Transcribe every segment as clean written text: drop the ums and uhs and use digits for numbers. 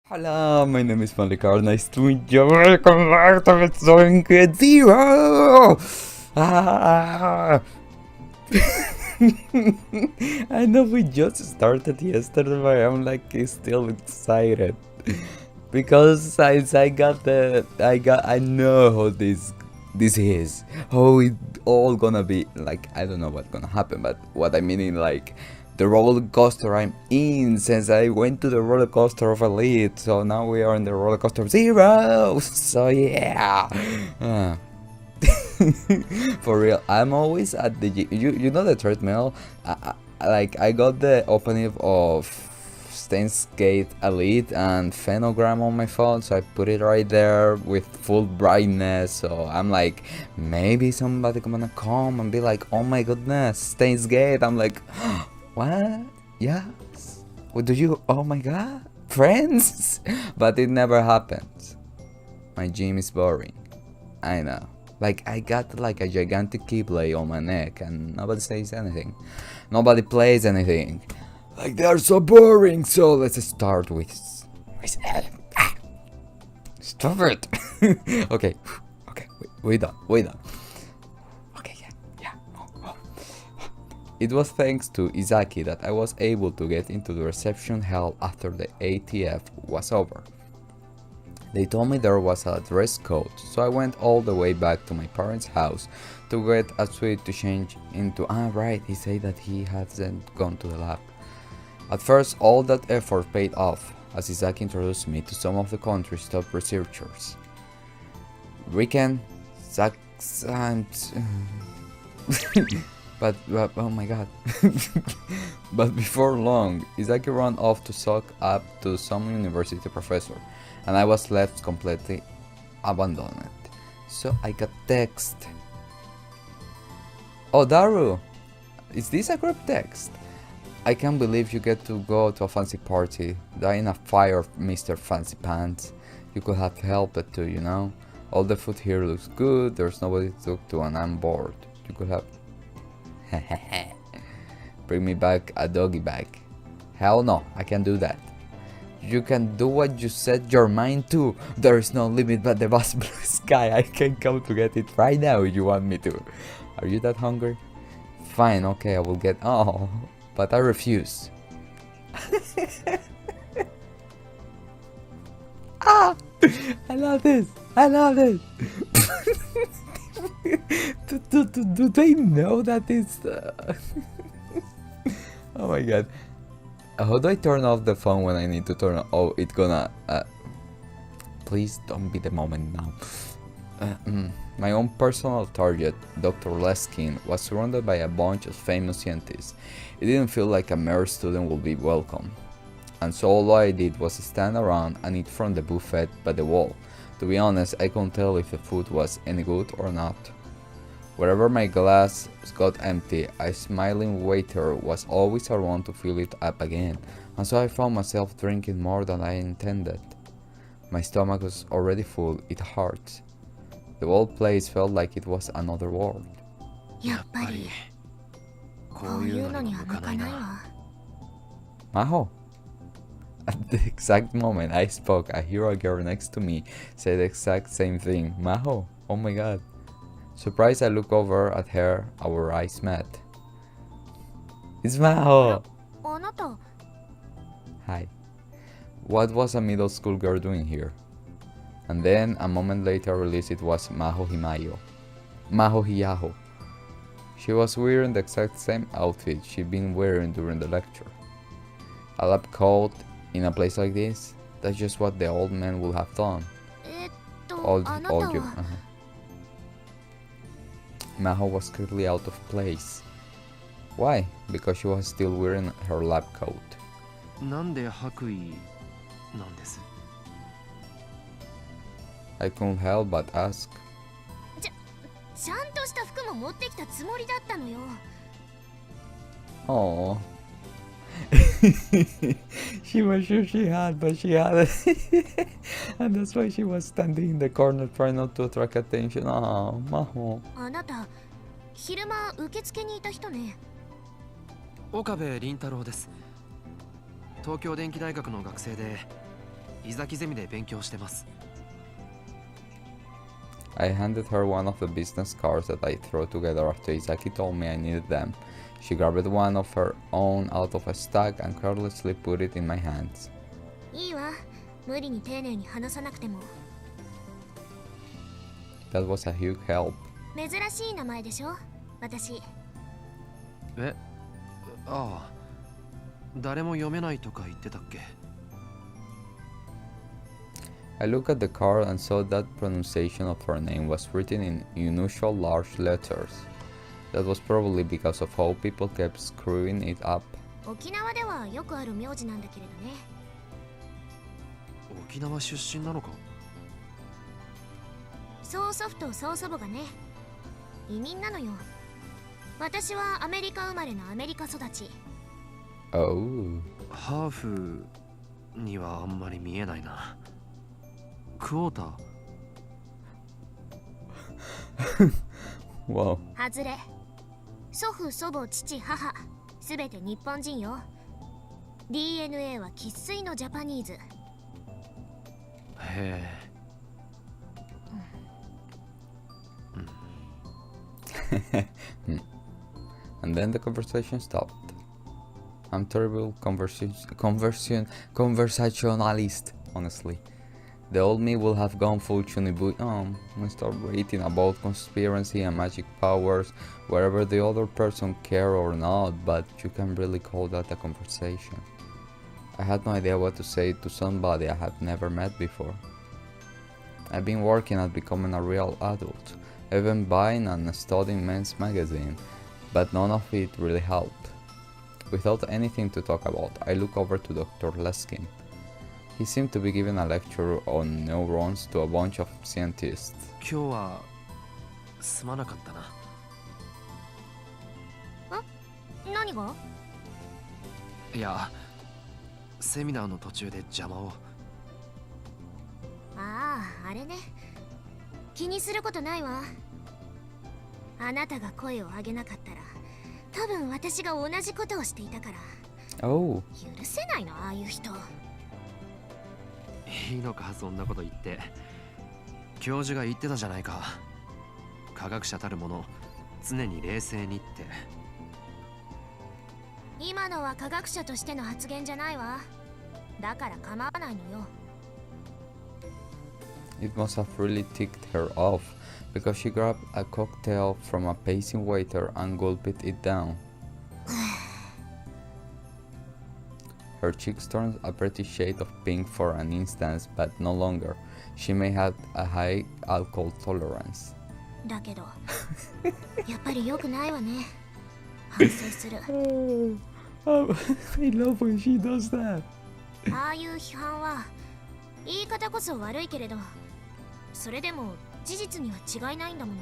Hello, my name is Malik. Nice to meet you. Welcome back to Let's Doing It Zero. Ah. I know we just started yesterday, but I'm like still excited because since I know how this is, how it all gonna be. Like I don't know what's gonna happen, but what I mean in like the roller coaster I'm in, since I went to the roller coaster of Elite, so now we are in the roller coaster of Zero. So yeah. Uh, For real, I'm always at the you know the treadmill. Like I got the opening of Steins Elite and Phenogram on my phone, so I put it right there with full brightness. So I'm like, maybe somebody gonna come and be like, oh my goodness, Steins Gate. I'm like, what? Yes. What do you? Oh my god, friends. But it never happens. My gym is boring. I know. Like I got like a gigantic keyblade on my neck and nobody says anything. Nobody plays anything. Like they are so boring. So let's start with stop it. Okay. Okay. We done. Okay. Yeah. Oh. It was thanks to Izaki that I was able to get into the reception hall after the ATF was over. They told me there was a dress code, so I went all the way back to my parents' house to get a suite to change into. Ah, right, he said that he hasn't gone to the lab. At first, all that effort paid off, as Isaac introduced me to some of the country's top researchers. Riken, Zach, and... but oh my god. But before long, Izaki ran off to suck up to some university professor, and I was left completely abandoned. So I got text. Oh, Daru! Is this a group text? I can't believe you get to go to a fancy party, die in a fire, Mr. Fancy Pants. You could have helped it too, you know? All the food here looks good, there's nobody to talk to, and I'm bored. You could have... Bring me back a doggy bag. Hell no, I can't do that. You can do what you set your mind to. There is no limit but the vast blue sky. I can come to get it right now if you want me to. Are you that hungry? Fine, okay, I will get... Oh, but I refuse. Ah! I love this! do they know that it's... Oh my god. How do I turn off the phone when I need to turn off? Oh, it's gonna... Please don't be the moment now. My own personal target, Dr. Leskin, was surrounded by a bunch of famous scientists. It didn't feel like a mere student would be welcome. And so all I did was stand around and eat from the buffet by the wall. To be honest, I couldn't tell if the food was any good or not. Wherever my glass got empty, a smiling waiter was always around to fill it up again, and so I found myself drinking more than I intended. My stomach was already full, it hurt. The whole place felt like it was another world. Maho! At the exact moment I spoke, a hero girl next to me said the exact same thing. Maho! Oh my god. Surprised, I look over at her, our eyes met. It's Maho! Hi. What was a middle school girl doing here? And then, a moment later, I realized it was Maho Hiyaho. She was wearing the exact same outfit she'd been wearing during the lecture. A lab coat in a place like this? That's just what the old man would have done. Old you. Maho was clearly out of place. Why? Because she was still wearing her lab coat. I couldn't help but ask. Oh. She was sure she had, but she hadn't. And that's why she was standing in the corner trying not to attract attention. Oh, Maho. OKABE 凛太郎です。東京電機大学の学生で居酒ゼミで勉強してます。 I handed her one of the business cards that I threw together after Izaki told me I needed them. She grabbed one of her own out of a stack and carelessly put it in my hands. いいわ、無理に丁寧に話さなくても。 That was a huge help. 珍しい名前でしょ、私。え、ああ、誰も読めないとか言ってたっけ？ I looked at the card and saw that pronunciation of her name was written in unusual large letters. That was probably because of how people kept screwing it up. 沖縄ではよくある名字なんだけれどね。沖縄出身なのか？曽祖父と曽祖母がね、移民なのよ。私はアメリカ生まれのアメリカ育ち。Oh. ハーフにはあんまり見えないな。クォーター。Wow. 外れ。祖父、祖母、父、母、すべて日本人よ。DNA は生粋のジャパニーズ。へえ。And then the conversation stopped. I'm terrible conversationalist, honestly. The old me will have gone full Chunibu and start rating about conspiracy and magic powers, wherever the other person care or not, but you can't really call that a conversation. I had no idea what to say to somebody I had never met before. I've been working at becoming a real adult. I've been buying and studying men's magazine, but none of it really helped. Without anything to talk about, I look over to Dr. Leskin. He seemed to be giving a lecture on neurons to a bunch of scientists. 今日はすまなかったな。何が？いや、セミナーの途中で邪魔を。ああ、あれね。気にすることないわ。あなたが声を上げなかったら、多分私が同じことをしていたから。Oh. 許せないの、ああいう人。いいのか、そんなこと言って。教授が言ってたじゃないか。科学者たるもの、常に冷静にって。今のは科学者としての発言じゃないわ。だから構わないのよ。It must have really ticked her off, because she grabbed a cocktail from a pacing waiter and gulped it down. Her cheeks turned a pretty shade of pink for an instant, but no longer. She may have a high alcohol tolerance. だけど、やっぱり良くないわね。反省する。I love when she does that. ああいう批判は言い方こそ悪いけれど、それでも事実には違いないんだもの。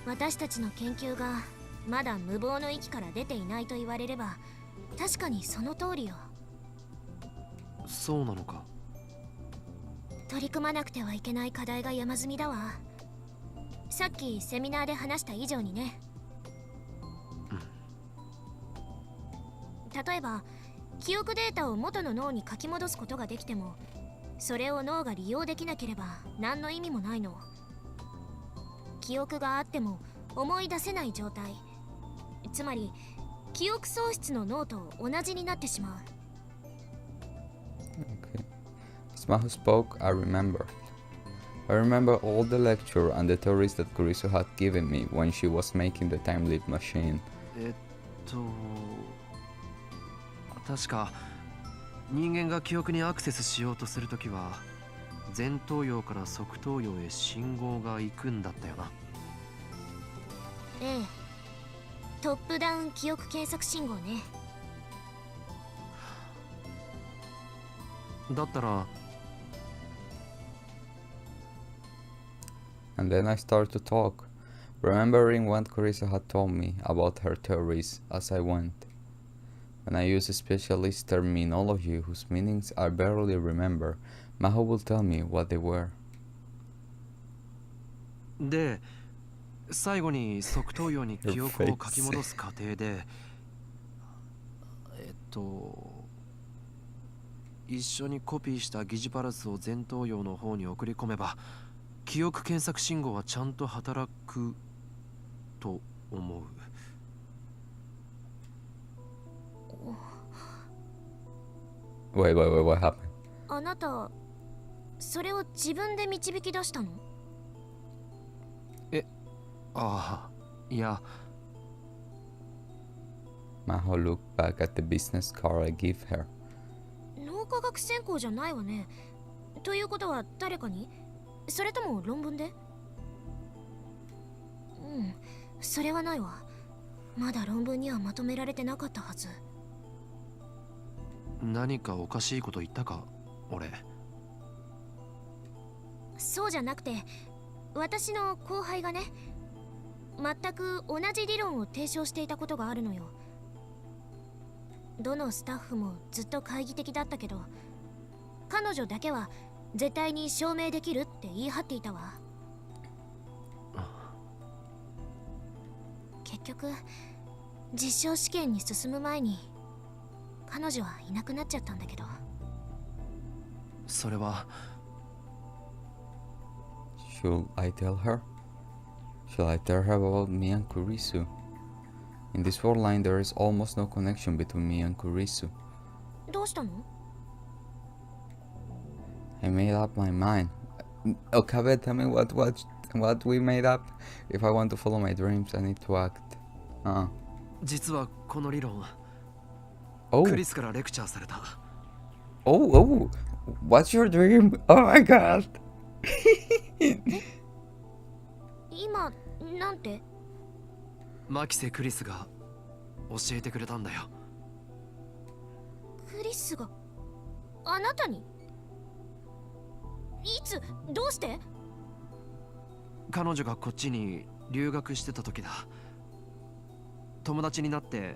私たちの研究がまだ無謀の域から出ていないと言われれば、確かにその通りよ。そうなのか。取り組まなくてはいけない課題が山積みだわ。さっきセミナーで話した以上にね。例えば記憶データを元の脳に書き戻すことができても、それを脳が利用できなければ何の意味もないの。記憶があっても思い出せない状態、つまり記憶喪失の脳と同じになってしまう。Okay. As Mahu spoke, I remembered. I remember all the lecture and the theories that KURISU had given me when she was making the time leap machine. 確か人間が記憶にアクセスしようとするときは前頭葉から側頭葉へ信号が行くんだったよな。ええ、トップダウン記憶検索信号ね。だったら And then I started to talk, remembering what KURISU had told me about her theories as I went. When I use specialist terminology whose meanings I barely remember, Maho will tell me what they were. で、最後に側頭葉に記憶を書き戻す過程で、一緒にコピーした疑似パルスを前頭葉の方に送り込めば記憶検索信号はちゃんと働くと思う。Wait, what happened? あなたそれを自分で導き出したの？ああ、いや。Maho looked back at the business card I gave her. 脳科学専攻じゃないわね。ということは誰かに？それとも論文で？それはないわ。まだ論文にはまとめられてなかったはず。何かおかしいこと言ったか、俺。そうじゃなくて、私の後輩がね、全く同じ理論を提唱していたことがあるのよ。どのスタッフもずっと懐疑的だったけど、彼女だけは絶対に証明できるって言い張っていたわ。結局実証試験に進む前に彼女はいなくなっちゃったんだけど。それは。 Should I tell her? Shall I tell her about me and Kurisu? In this world line there is almost no connection between me and Kurisu. どうしたの？ I made up my mind. OKABE, tell me what we made up. If I want to follow my dreams, I need to act. 実はこの理論、Oh. クリスからレクチャーされた。Oh, what's your dream? Oh my god. 今なんて？マキセ・クリスが教えてくれたんだよ。クリスがあなたに？いつ？どうして？彼女がこっちに留学してた時だ。友達になって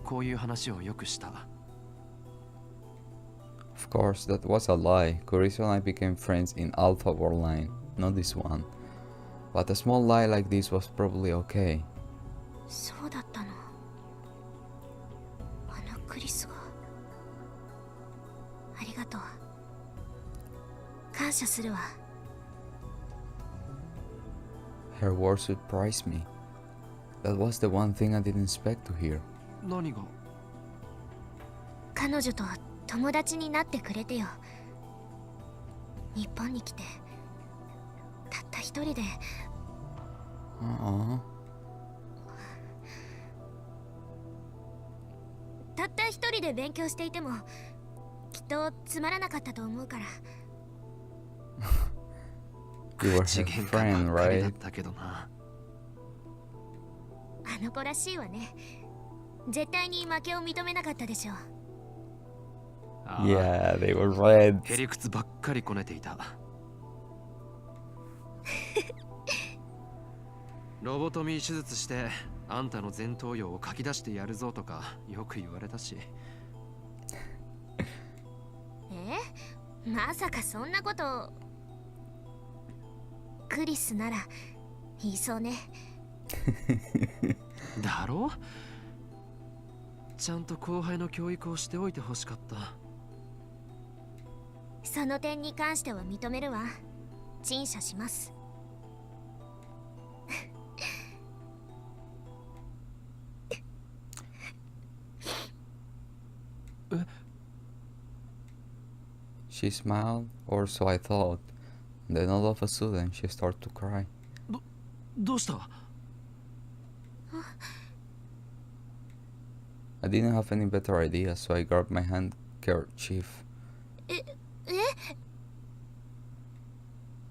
こういう話をよくした。Of course, that was a lie. KURISU and I became friends in Alpha World Line, not this one. But a small lie like this was probably okay. そうだったの。あのクリスが。ありがとう。感謝するわ。Her words surprised me. That was the one thing I didn't expect to hear. 何が？彼女と友達になってくれてよ。日本に来てたった一人で。たった一人で勉強していてもきっとつまらなかったと思うから。You were 口 her 喧嘩ば friend, っかりだっ right? たけどな。あの子らしいわね。絶対に負けを認めなかったでしょう。Yeah, they were friends. へりくつばっかりこねていた。ロボトミー手術してあんたの前頭葉を書き出してやるぞとかよく言われたし。まさかそんなこと。クリスなら言いそうね。だろ？ちゃんと後輩の教育をしておいてほしかった。その点に関しては認めるわ。陳謝します。She smiled, or so I thought. Then all of a sudden she started to cry. どうした？ I didn't have any better idea, so I grabbed my handkerchief.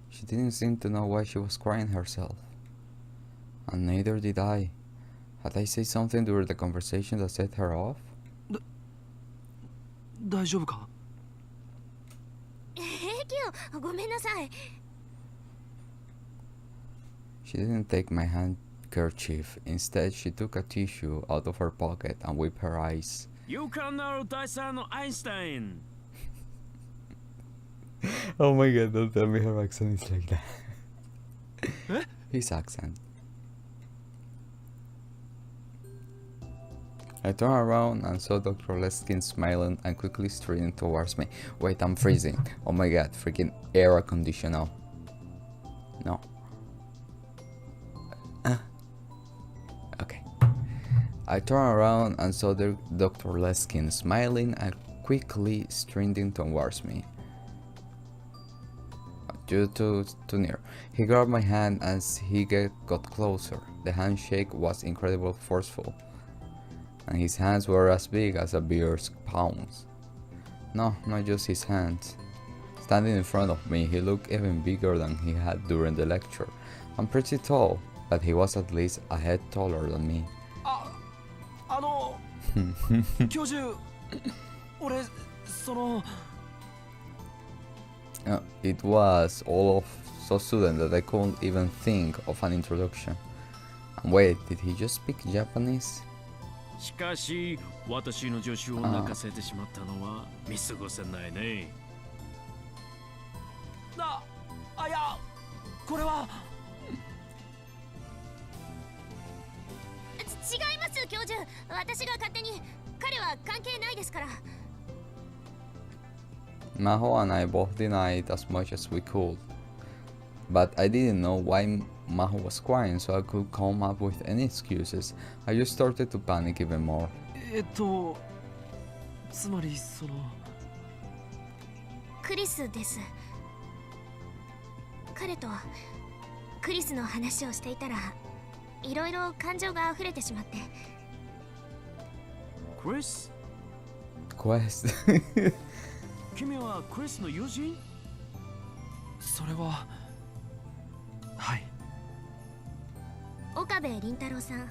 She didn't seem to know why she was crying herself. And neither did I. Had I said something during the conversation that set her off? 大丈夫か？平気よ。ごめんなさい。She didn't take my handkerchief. Instead, she took a tissue out of her pocket and wiped her eyes. You can know Taisano Einstein. Oh my god, don't tell me her accent is like that. His accent. I turned around and saw Dr. Leskin smiling and quickly straining towards me. Wait, I'm freezing. Oh my god, freaking air conditioner. No. Okay. I turned around and saw Dr. Leskin smiling and quickly straining towards me. Too near. He grabbed my hand as he got closer. The handshake was incredibly forceful, and his hands were as big as a bear's palms. No, not just his hands. Standing in front of me, he looked even bigger than he had during the lecture. I'm pretty tall, but he was at least a head taller than me. 教授、俺、It was all of so sudden that I couldn't even think of an introduction. And wait, did he just speak Japanese? しかし私の助手を泣かせてしまったのは見過ごせないね。いや、これは違います教授。私が勝手に。彼は関係ないですから。Maho and I both denied as much as we could, but I didn't know why Maho was crying, so I could come up with any excuses. I just started to panic even more. つまりクリスです。彼とクリスの話をしていたら、いろいろ感情が溢れてしまって。クリス？君はクリスの友人？それははい。岡部倫太郎さん、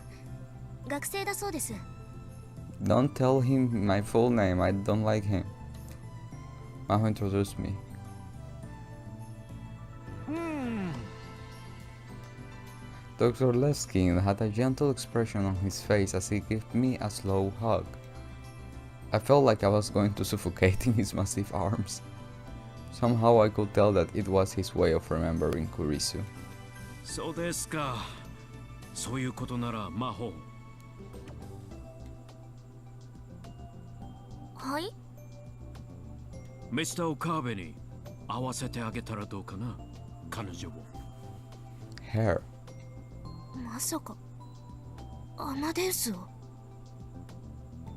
学生だそうです。Don't tell him my full name, I don't like him. Maho introduced me. Dr. Leskin had a gentle expression on his face as he gave me a slow hug. I felt like I was going to suffocate in his massive arms. Somehow I could tell that it was his way of remembering Kurisu. そうですか。そういうことなら魔法。はい？ミスター・オカーベに合わせてあげたらどうかな、彼女を。Hair. まさかアマデウスを？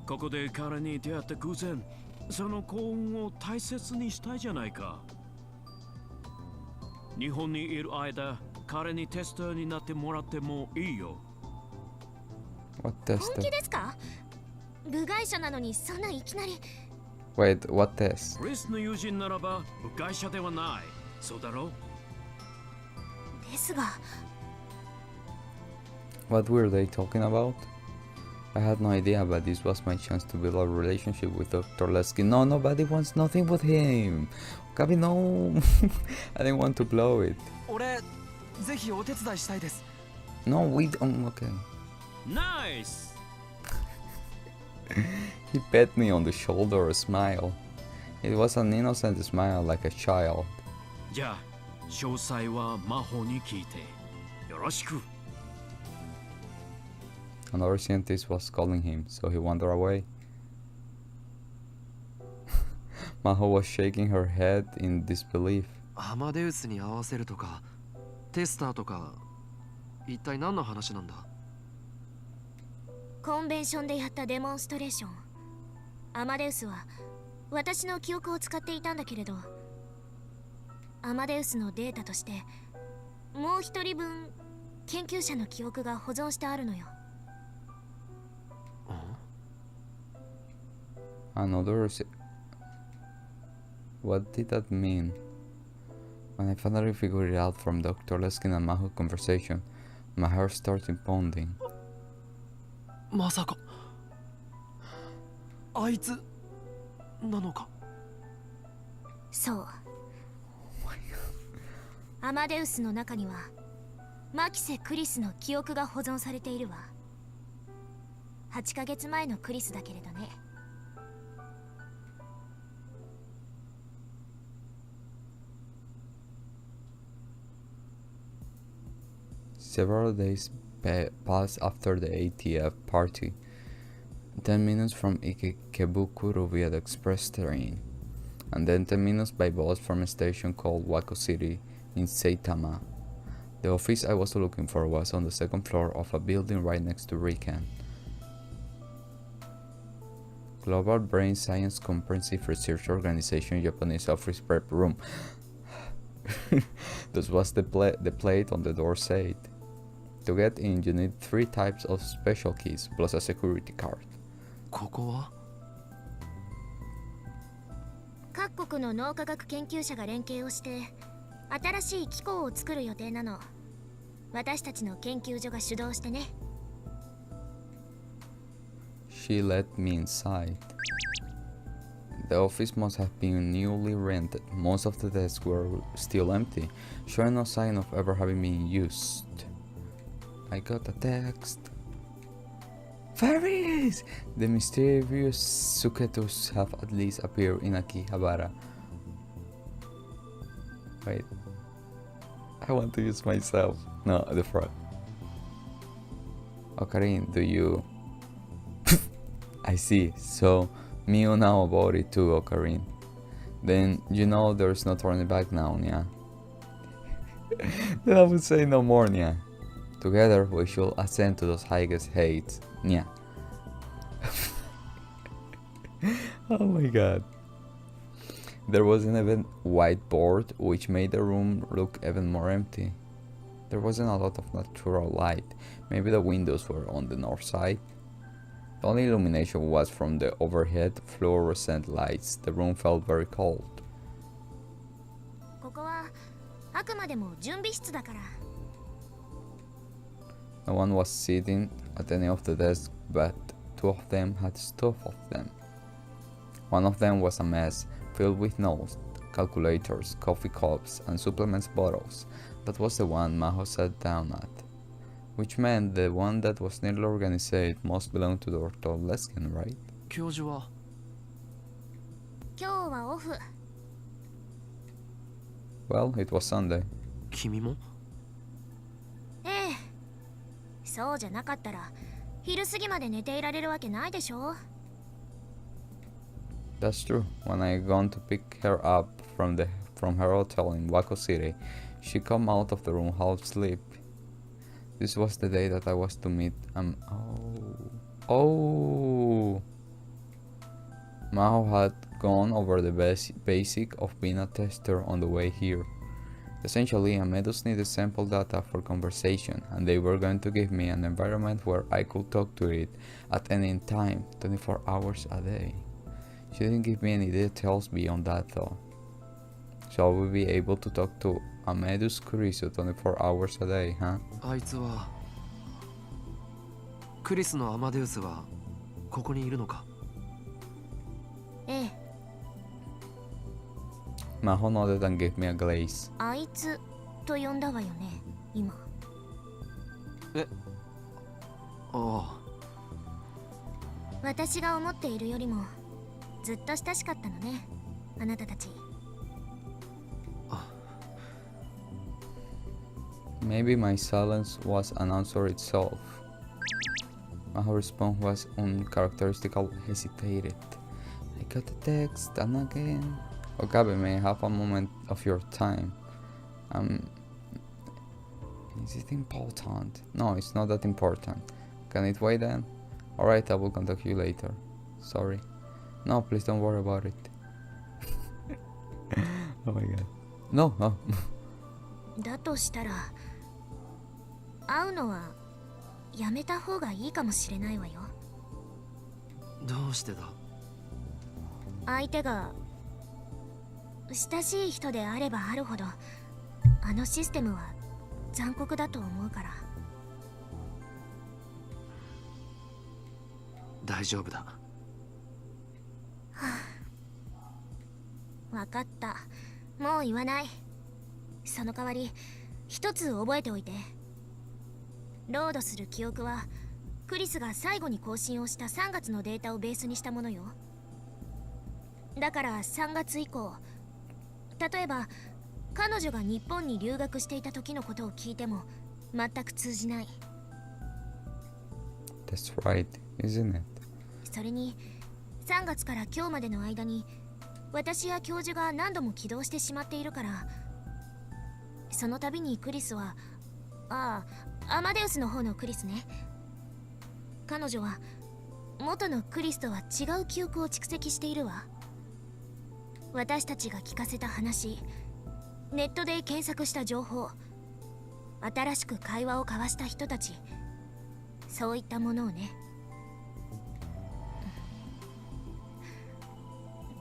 ここで彼に出会った偶然、その幸運を大切にしたいじゃないか。日本にいる間、彼にテスターになってもらってもいいよ。What test? 本気ですか？部外者なのにそんないきなり。Wait, what test? クリスの友人ならば部外者ではない。そうだろう？ですが。What were they talking about? I had no idea, but this was my chance to build a relationship with Dr. Leskin. No, nobody wants nothing but him. Okabe, no. I didn't want to blow it. 俺、ぜひお手伝いしたいです。No, we don't. Okay. Nice! He pat me on the shoulder, a smile. It was an innocent smile like a child. じゃあ、詳細は魔法に聞いて。よろしく。Another scientist was calling him, so he wandered away. Maho was shaking her head in disbelief. アマデウスに合わせるとか、テスターとか、一体何の話なんだ？コンベンションでやったデモンストレーション。アマデウスは私の記憶を使っていたんだけれど、アマデウスのデータとしてもう一人分研究者の記憶が保存してあるのよ。Another. What did that mean? When I finally figured it out from Dr. Leskin and Maho's conversation, my heart started pounding. まさかあいつなのか？そう。アマデウスの中にはマキセ・クリスの記憶が保存されているわ。8ヶ月前のクリスだけれどね。Several days passed after the ATF party. 10 minutes from Ikebukuro via the express train, and then 10 minutes by bus from a station called Wako City in Saitama. The office I was looking for was on the second floor of a building right next to Riken. Global Brain Science Comprehensive Research Organization Japanese Office Prep Room. This was the plate on the door said. To get in, you need 3 types of special keys plus a security card. ここは各国の脳科学研究者が連携をして新しい機構を作る予定なの。私たちの研究所が主導してね。She let me inside. The office must have been newly rented. Most of the desks were still empty, showing no sign of ever having been used. I got a text. Fairies! The mysterious Suketus have at least appeared in Akihabara. Wait. I want to use myself. No, the front. Okarin, do you... I see. So, Mio know about it too, Okarin. Then, you know there's no turning back now, yeah? Then I would say no more, yeah. Together, we should ascend to those highest heights, yeah. Oh my god. There was an even whiteboard, which made the room look even more empty. There wasn't a lot of natural light. Maybe the windows were on the north side. The only illumination was from the overhead fluorescent lights. The room felt very cold. ここはあくまでも準備室だから。No one was sitting at any of the desks, but 2 of them had stuff of them. One of them was a mess, filled with notes, calculators, coffee cups, and supplements bottles. That was the one Maho sat down at. Which meant the one that was nearly organized must belong to Dr. Leskin, right? 教授は今日はオフ。Well, it was Sunday. 君もええ。そうじゃなかったら昼過ぎまで寝ていられるわけないでしょ。That's true. When I gone to pick her up from her hotel in Wako City, she come out of the room half asleep. This was the day that I was to meet Oh! Maho had gone over the basic of being a tester on the way here. Essentially, Amedus needed sample data for conversation, and they were going to give me an environment where I could talk to it at any time, 24 hours a day. She didn't give me any details beyond that though. So I will be able to talk to Amedus KURISU 24 hours a day, huh? あいつはクリスのアマデウスはここにいるのか。ええ。Maho nodded and gave me a glaze. あいつと呼んだわよね、今。ああ。私が思っているよりもずっと親しかったのね、あなたたち。Maybe my silence was an answer itself. Maho's response was uncharacteristically hesitated. I got a text, and again. Okabe, may I have a moment of your time? Is it important? No, it's not that important. Can it wait then? Alright, I will contact you later. Sorry. No, please don't worry about it. Oh my god. No, no. だとしたら会うのはやめた方がいいかもしれないわよ。どうしてだ。相手が親しい人であればあるほどあのシステムは残酷だと思うから。大丈夫だ。わかった。もう言わない。その代わり一つ覚えておいて。ロードする記憶はクリスが最後に更新をした3月のデータをベースにしたものよ。だから3月以降、例えば彼女が日本に留学していた時のことを聞いても全く通じない。 That's right, isn't it? それに3月から今日までの間に私や教授が何度も起動してしまっているから、その度にクリスは、アマデウスの方のクリスね、彼女は元のクリスとは違う記憶を蓄積しているわ。私たちが聞かせた話、ネットで検索した情報、新しく会話を交わした人たち、そういったものをね。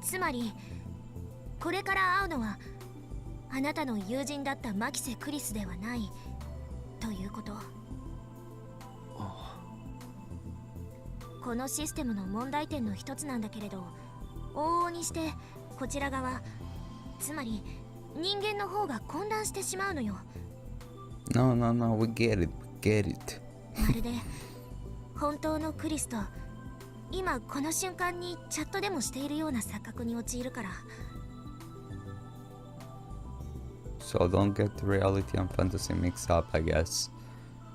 つまりこれから会うのはあなたの友人だったマキセ・クリスではないということ。このシステムの問題点の一つなんだけれど、往々にしてこちら側、つまり人間の方が混乱してしまうのよ。 No, no, no, we get it, we get it. まるで本当のクリスと今この瞬間にチャットでもしているような錯覚に陥るから。 So don't get reality and fantasy mixed up, I guess.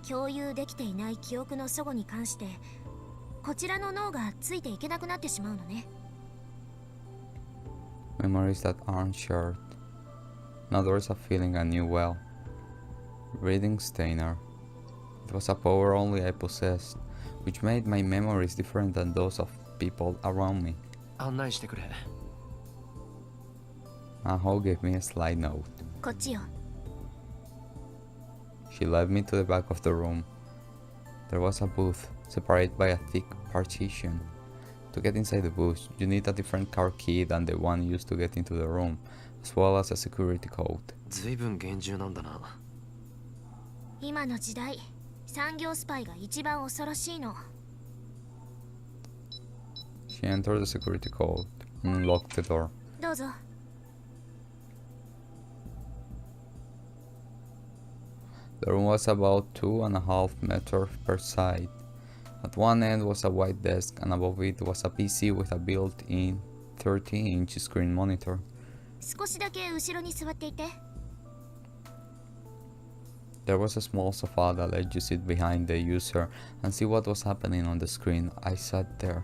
共有できていない記憶の齟齬に関してこちらの脳がついていけなくなってしまうのね。 Memories that aren't shared. Now there's a feeling I knew well. Reading Steiner. It was a power only I possessed, which made my memories different than those of people around me. 案内してくれ。 Maho gave me a slide note. こっちよ。 She led me to the back of the room. There was a booth, separated by a thick partition. To get inside the booth, you need a different car key than the one used to get into the room, as well as a security code. ずいぶん厳重なんだな。今の時代、産業スパイが一番恐ろしいの。 She entered the security code and unlocked the door. どうぞ。 The room was about 2.5 meters per side. At one end was a white desk, and above it was a PC with a built-in 30-inch screen monitor. 少しだけ後ろに座っていて。 There was a small sofa that let you sit behind the user and see what was happening on the screen. I sat there.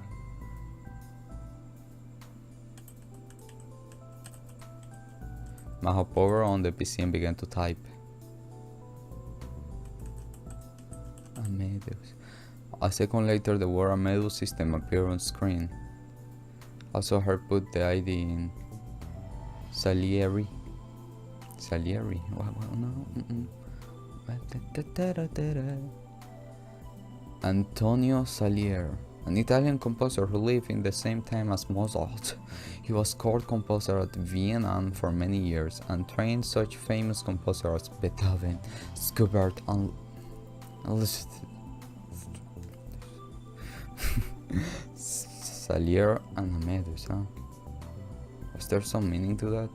Maho powered on the PC and began to type. Amadeus. A second later, the word Amadeus system appeared on screen. I saw her put the ID in. Salieri. Salieri. No. Antonio Salieri, an Italian composer who lived in the same time as Mozart. He was court composer at Vienna for many years and trained such famous composers as Beethoven, Schubert, and Salieri and Amadeus, huh? Was there some meaning to that?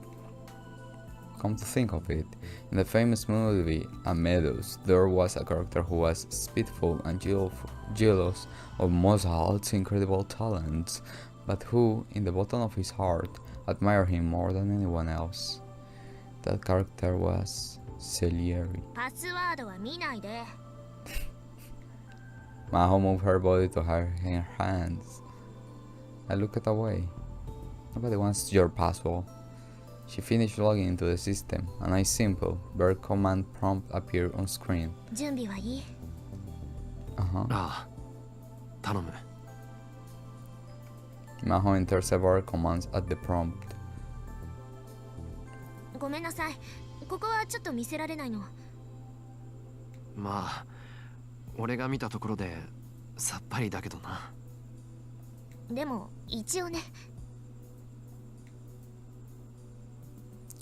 Come to think of it, in the famous movie Amadeus, there was a character who was spiteful and jealous of Mozart's incredible talents, but who, in the bottom of his heart, admired him more than anyone else. That character was Salieri. パスワードは見ないで。 Maho moved her body to her hands. I looked away. Nobody wants your password. She finished logging into the system, and a simple, very command prompt appeared on screen. 準備はいい？ Uh-huh. ああ、頼む。 Maho entered several commands at the prompt. ごめんなさい。ここはちょっと見せられないの。まあ、俺が見たところでさっぱりだけどな。でも一応ね。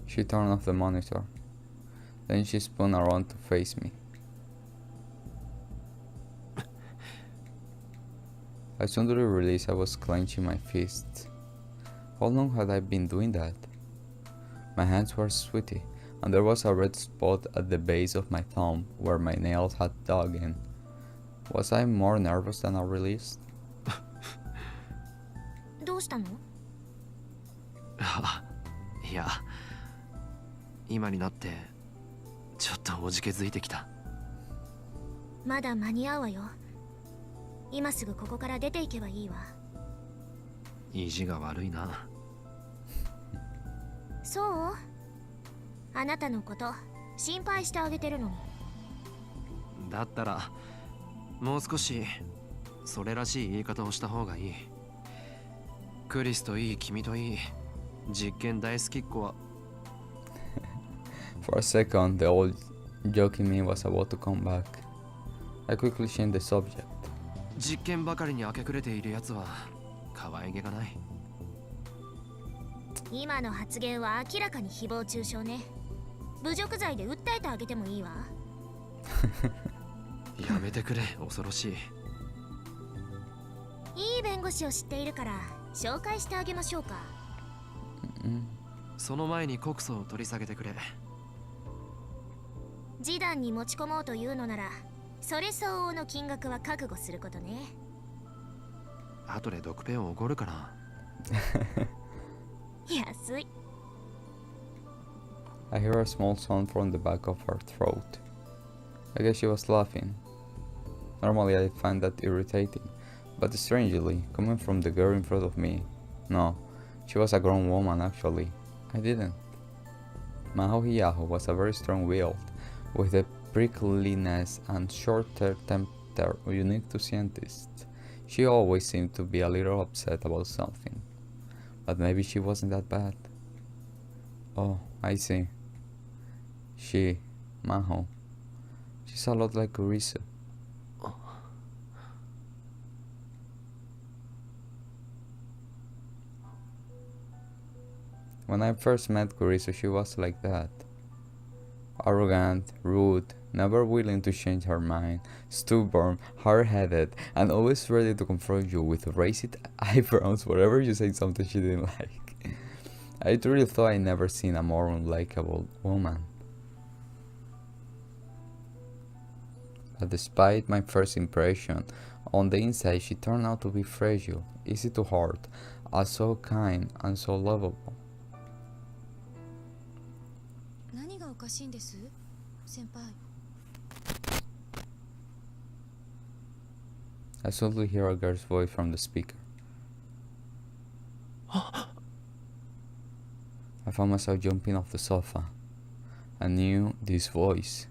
She turned off the monitor. Then she spun around to face me. As soon as I realized I was clenching my fists. How long had I been doing that? My hands were sweaty, and there was a red spot at the base of my thumb where my nails had dug in. Was I more nervous than I realized? どうしたの？あ、いや、今になってちょっとおじけづいてきた。まだ間に合うわよ。今すぐここから出ていけばいいわ。意地が悪いな。そう？あなたのこと心配してあげてるのに。だったらもう少しそれらしい言い方をした方がいい。クリスといい君といい実験大好きっ子は For a second, the old joking me was about to come back. I quickly changed the subject. 実験ばかりに明け暮れているやつは可愛げがない。今の発言は明らかに誹謗中傷ね。侮辱罪で訴えてあげてもいいわ。やめてくれ、恐ろしい。いい弁護士を知っているから紹介してあげましょうか。その前に告訴を取り下げてくれ。示談に持ち込もうというのならそれ相応の金額は覚悟することね。後で毒ペンをおごるから。安い。I hear a small sound from the back of her throat. I guess she was laughing. Normally I find that irritating, but strangely, coming from the girl in front of me. No, she was a grown woman actually. I didn't. Maho Hiyaho was a very strong-willed, with the prickliness and short-term temper unique to scientists. She always seemed to be a little upset about something. But maybe she wasn't that bad. Oh, I see. She, Maho, she's a lot like KURISU. When I first met KURISU, she was like that. Arrogant, rude, never willing to change her mind, stubborn, hard-headed, and always ready to confront you with raised eyebrows whenever you say something she didn't like. I truly thought I'd never seen a more unlikable woman. But despite my first impression, on the inside she turned out to be fragile, easy to hurt, so kind and so lovable. 何がおかしいんです、先輩。I suddenly hear a girl's voice from the speaker. I found myself jumping off the sofa. I knew this voice.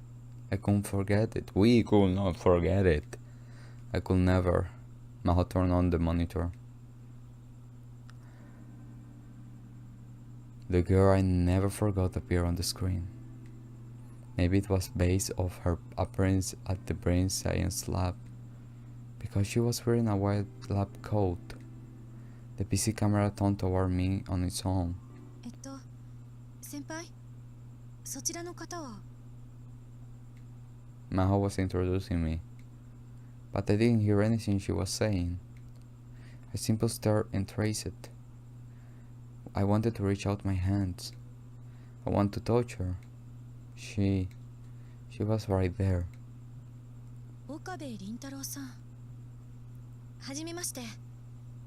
I couldn't forget it. We could not forget it. I could never. Maho turned on the monitor. The girl I never forgot appeared on the screen. Maybe it was based off her appearance at the brain science lab, because she was wearing a white lab coat. The PC camera turned toward me on its own. 先輩、そちらの方は。 Maho was introducing me, but I didn't hear anything she was saying. I simply stared and traced it. I wanted to reach out my hands. I wanted to touch her. She was right there. 岡部倫太郎さん。はじめまして、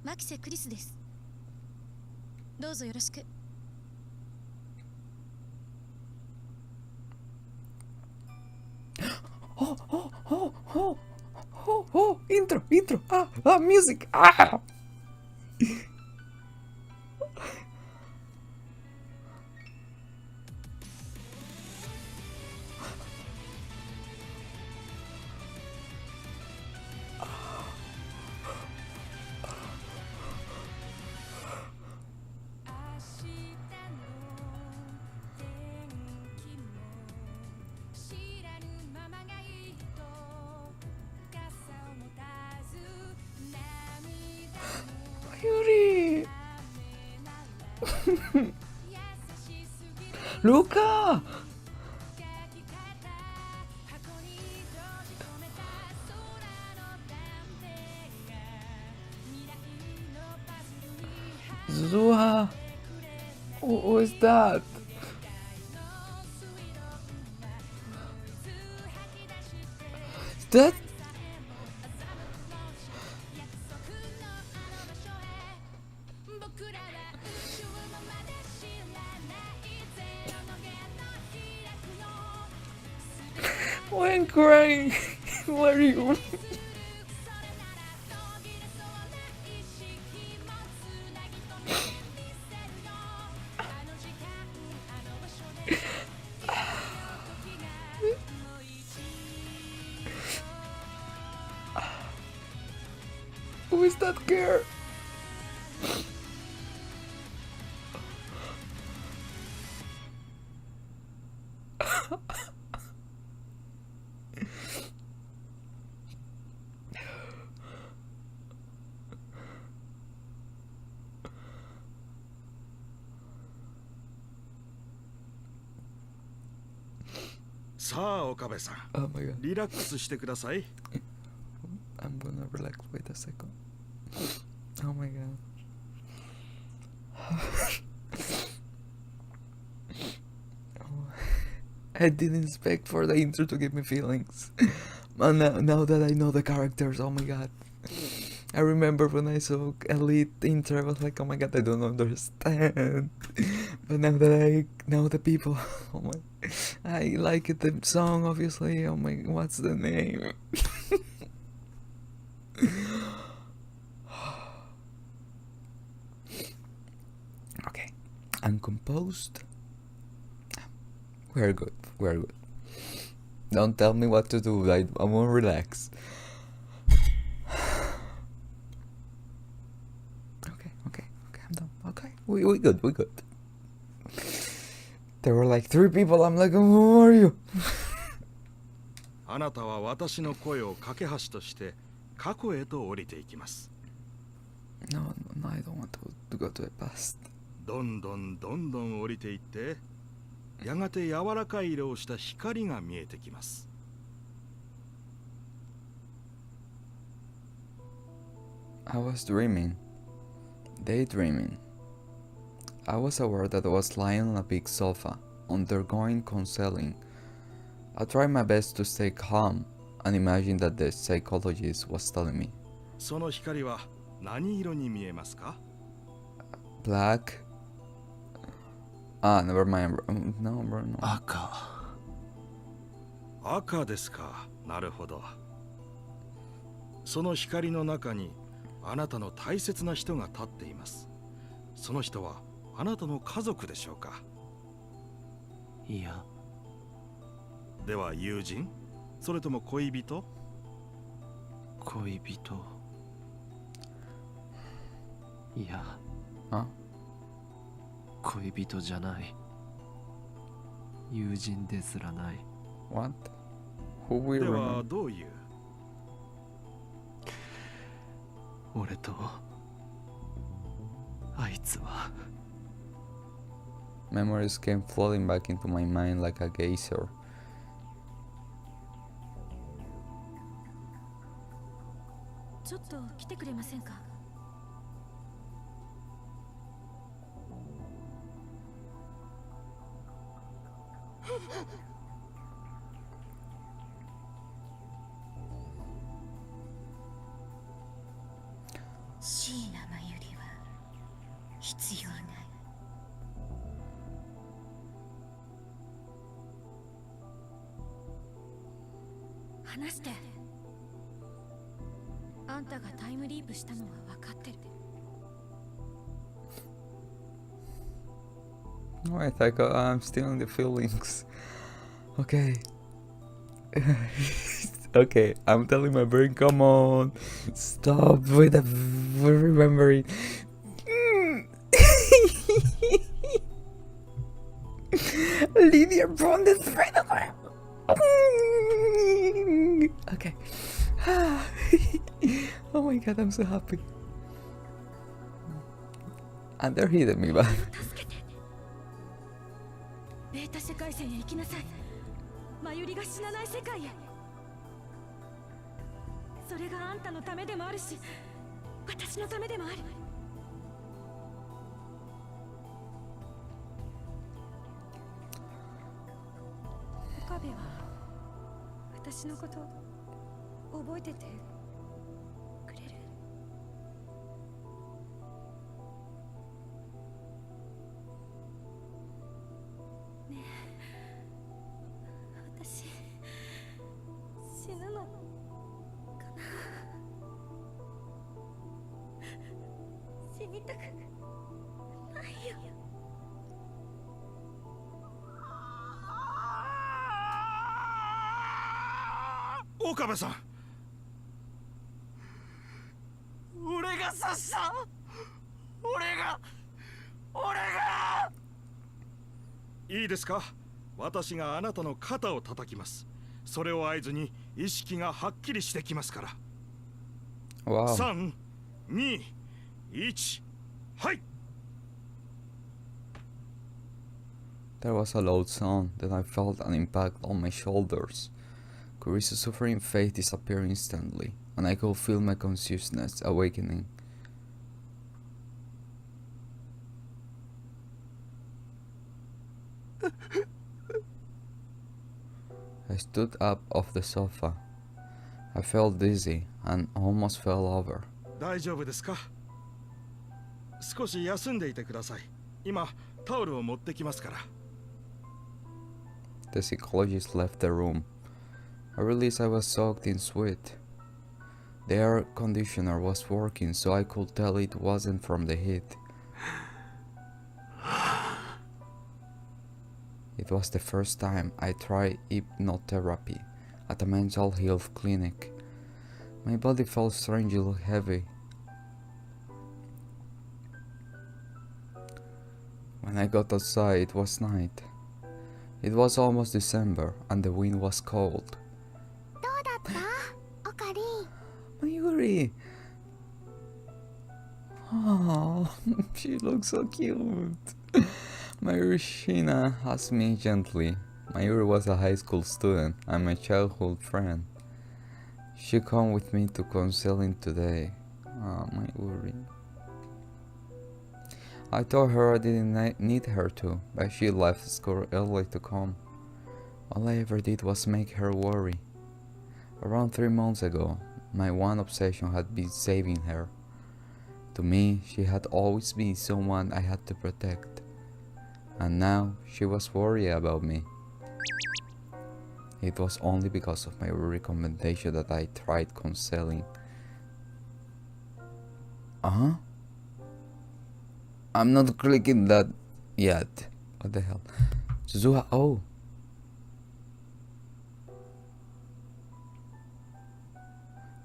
牧瀬クリスです。どうぞよろしく。Intro, music, Yuri! Luca! SUZUHA! Who is that? That? When crying, where are you? さあ、岡部さん。Oh my god. リラックスしてください。I'm gonna relax. Wait a second. Oh my god. I didn't expect for the intro to give me feelings. And now that I know the characters, oh my god. I remember when I saw Elite intro, I was like, oh my god, I don't understand. But now that I know the people, oh my, I like it, the song, obviously. Oh my, what's the name? Okay, I'm composed. We're good, we're good. Don't tell me what to do, I won't relax. Okay, I'm done. Okay, we good, we good. There were like 3 people, I'm like, who are you? あなたは私の声を架け橋として過去へと降りていきます。 No, I don't want to go to the past. どんどん降りていって、やがて柔らかい色をした光が見えてきます。 I was dreaming, daydreaming. I was aware that I was lying on a big sofa, undergoing counseling. I tried my best to stay calm and imagine that the psychologist was telling me. その光は何色に見えますか? Black. Never mind. No, bro, no. 赤。赤ですか。なるほど。その光の中にあなたの大切な人が立っています。その人はあなたの家族でしょうか。いや。では友人？それとも恋人？恋人。いや。恋人じゃない。友人ですらない。What? Who will で remember? はどういう？俺とあいつは。Memories came flooding back into my mind like a geyser. ちょっと来てくれませんか？椎名真由里は必要ない。話して。あんたがタイムリープしたのは分かってる。Wait, I'm still in the feelings. Okay. Okay, I'm telling my brain, come on. Stop with remembering. Lydia from the thread. Okay. Oh my god, I'm so happy. And they're hitting me, but ベータ世界線へ行きなさい。真由里が死なない世界へ。それがあんたのためでもあるし、私のためでもある。岡部は私のこと覚えててくれる？ねえ、私死ぬのかな。死にたくないよ。岡部さん。俺が刺した。俺が。いいですか？私があなたの肩を叩きます。それを合図に意識がはっきりしてきますから。Wow. 3、2、1、はい。 There was a loud sound, then I felt an impact on my shoulders. Kurisu's suffering face disappeared instantly, and I could feel my consciousness awakening. I stood up off the sofa. I felt dizzy and almost fell over. 大丈夫ですか？少し休んでいてください。今、タオルを持ってきますから。 The psychologist left the room. I realized I was soaked in sweat. The air conditioner was working, so I could tell it wasn't from the heat. It was the first time I tried hypnotherapy at a mental health clinic. My body felt strangely heavy. When I got outside, it was night. It was almost December and the wind was cold. どうだったオカリン Mayuri! Oh, she looks so cute. Mayuri Shina asked me gently. Mayuri was a high school student and my childhood friend. She came with me to counseling today. Oh, Mayuri. I told her I didn't need her to, but she left school early to come. All I ever did was make her worry. Around 3 months ago, my one obsession had been saving her. To me, she had always been someone I had to protect. And now, she was worried about me. It was only because of my recommendation that I tried counseling. Uh-huh? I'm not clicking that yet. What the hell? SUZUHA, oh.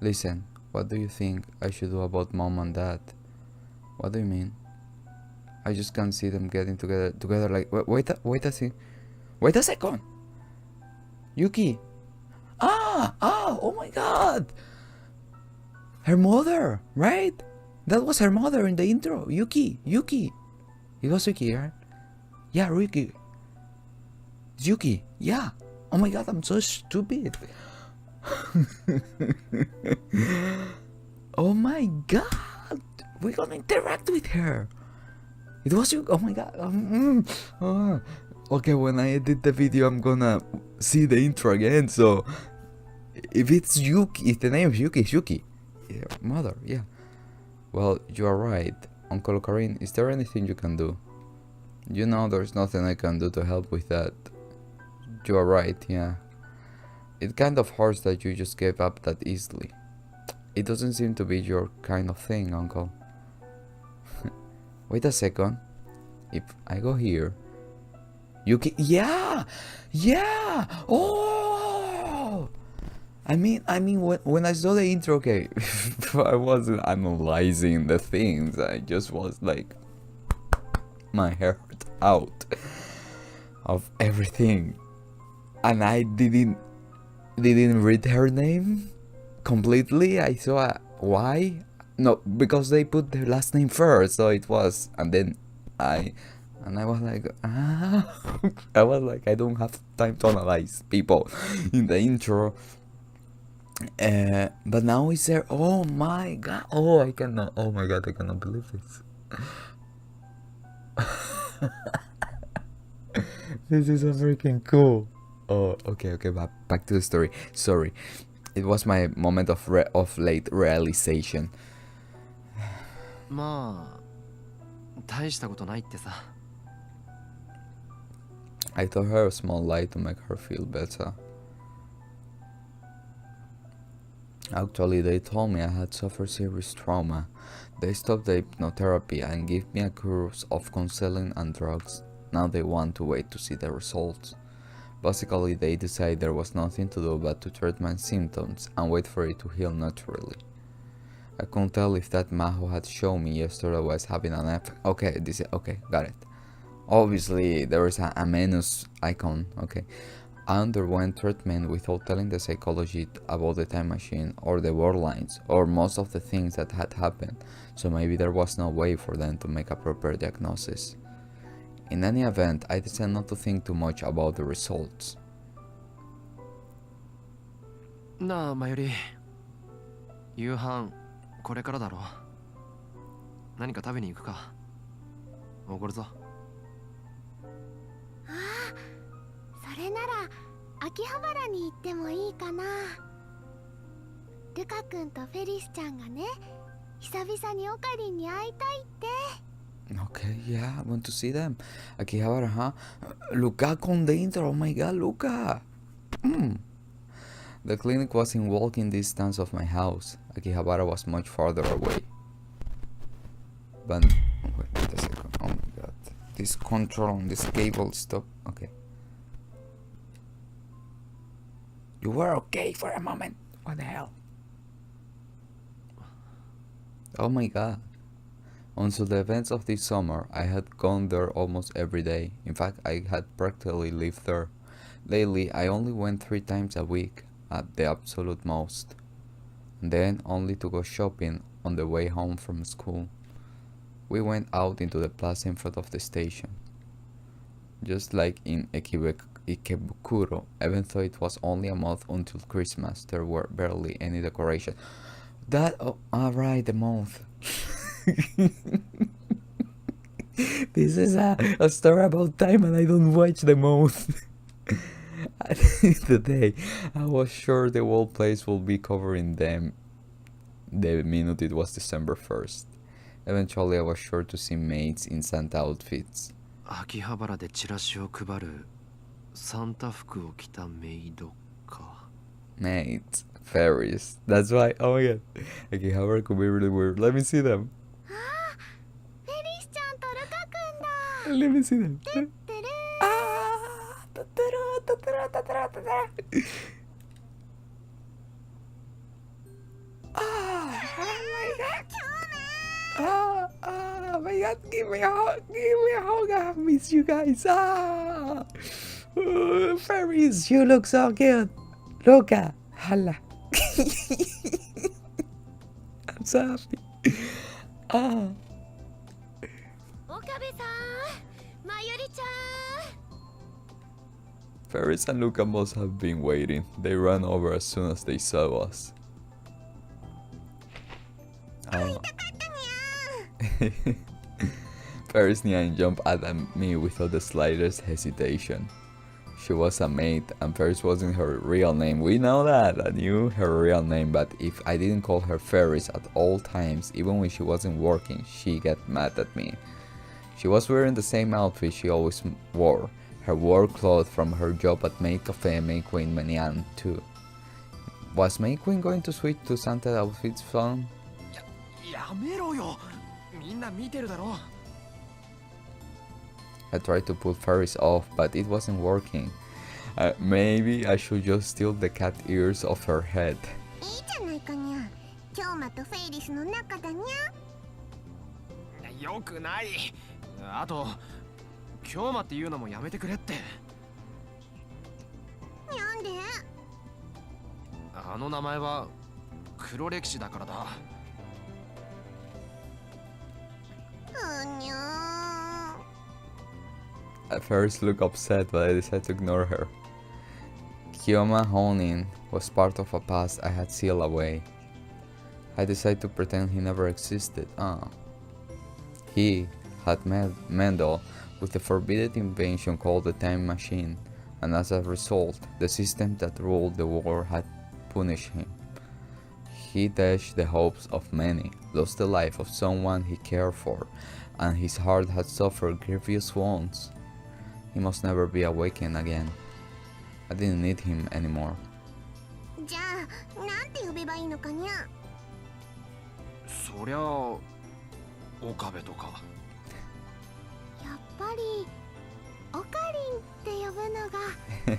Listen, what do you think I should do about mom and dad? What do you mean? I just can't see them getting together like... Wait a second! Yuki! Oh my god! Her mother, right? That was her mother in the intro. Yuki. It was Yuki, right? Yeah, Yuki. It's Yuki. Yeah. Oh my god, I'm so stupid. Oh my god. We're gonna interact with her. It was Yuki. Oh my god. Okay, when I edit the video, I'm gonna see the intro again. So, if it's Yuki, if the name is Yuki, it's Yuki. Yeah, mother, yeah. Well, you are right. Uncle Karin, is there anything you can do? You know there's nothing I can do to help with that. You are right, yeah. It kind of hurts that you just gave up that easily. It doesn't seem to be your kind of thing, Uncle. Wait a second. If I go here... Yuki... Yeah! Oh! I mean, when I saw the intro, okay, I wasn't analyzing the things. I just was like, my heart out of everything, and I didn't read her name completely. I saw why? No, because they put their last name first, so it was, and then I was like, I was like, I don't have time to analyze people in the intro. But now it's there. Oh my god. Oh my god, I cannot believe this. This is so freaking cool. Oh, okay, back to the story. Sorry. It was my moment of late realization. まあ大したことないってさ。 I told her a small lie to make her feel better. Actually, they told me I had suffered serious trauma. They stopped the hypnotherapy and gave me a course of counseling and drugs. Now they want to wait to see the results. Basically, they decided there was nothing to do but to treat my symptoms and wait for it to heal naturally. I couldn't tell if that Maho had shown me yesterday was having an effect. Okay, okay, got it. Obviously, there is a menus icon. Okay. I underwent treatment without telling the psychologist about the time machine or the world lines or most of the things that had happened, so maybe there was no way for them to make a proper diagnosis. In any event, I decided not to think too much about the results. なあマユリ、夕飯これからだろ。何か食べに行くか。おごるぞ。ああ、それなら秋葉原に行ってもいいかな。ルカ君とフェリスちゃんがね、久々にオカリンに会いたいって。Okay, yeah, I want to see them. Akihabara, huh? Luca con dentro, oh my god, Luca! The clinic was in walking distance of my house. Akihabara was much farther away. But, wait a second, oh my god. This control on this cable, stop, okay. You were okay for a moment, what the hell? Oh my god. Until the events of this summer, I had gone there almost every day. In fact, I had practically lived there. Lately, I only went 3 times a week, at the absolute most. And then only to go shopping on the way home from school. We went out into the plaza in front of the station. Just like in Ikebukuro, even though it was only a month until Christmas, there were barely any decorations. Alright, the month. This is a story about time and I don't watch the month. The day I was sure the whole place will be covering them the minute it was December 1st. Eventually I was sure to see maids in Santa outfits. 秋葉原でチラシを配るサンタ服を着たメイドか。Maids, fairies. That's why. Oh my god. Akihabara could be really weird. Let me see them. Let me see them. Oh my god, give me a hug, I miss you guys. Fairies, you look so cute. Luca, hala. I'm so happy. Ferris and Luca must have been waiting. They ran over as soon as they saw us. Ferris Nyan jumped at me without the slightest hesitation. She was a maid, and Ferris wasn't her real name. We know that. I knew her real name, but if I didn't call her Ferris at all times, even when she wasn't working, she'd get mad at me. She was wearing the same outfit she always wore, her work clothes from her job at Maid Cafe May Queen Manian too. Was May Queen going to switch to Santa outfits soon? やめろよ。みんな見てるだろ。I tried to pull Ferris off, but it wasn't working. Maybe I should just steal the cat ears off her head. いいじゃないかにゃ。京馬とフェイリスの中だにゃ。よくない。あと、京馬っていうのもやめてくれって。なんで？あの名前は黒歴史だからだ。うにゃ。At first looked upset, but I decided to ignore her. Kiyoma Honin was part of a past I had sealed away. I decided to pretend he never existed. He had meddled with the forbidden invention called the time machine, and as a result, the system that ruled the world had punished him. He dashed the hopes of many, lost the life of someone he cared for, and his heart had suffered grievous wounds. He must never be awakened again. I didn't need him anymore. じゃあ、なんて呼べばいいのかにゃ。そりゃあ、OKABEとか。やっぱりオカリンって呼ぶのが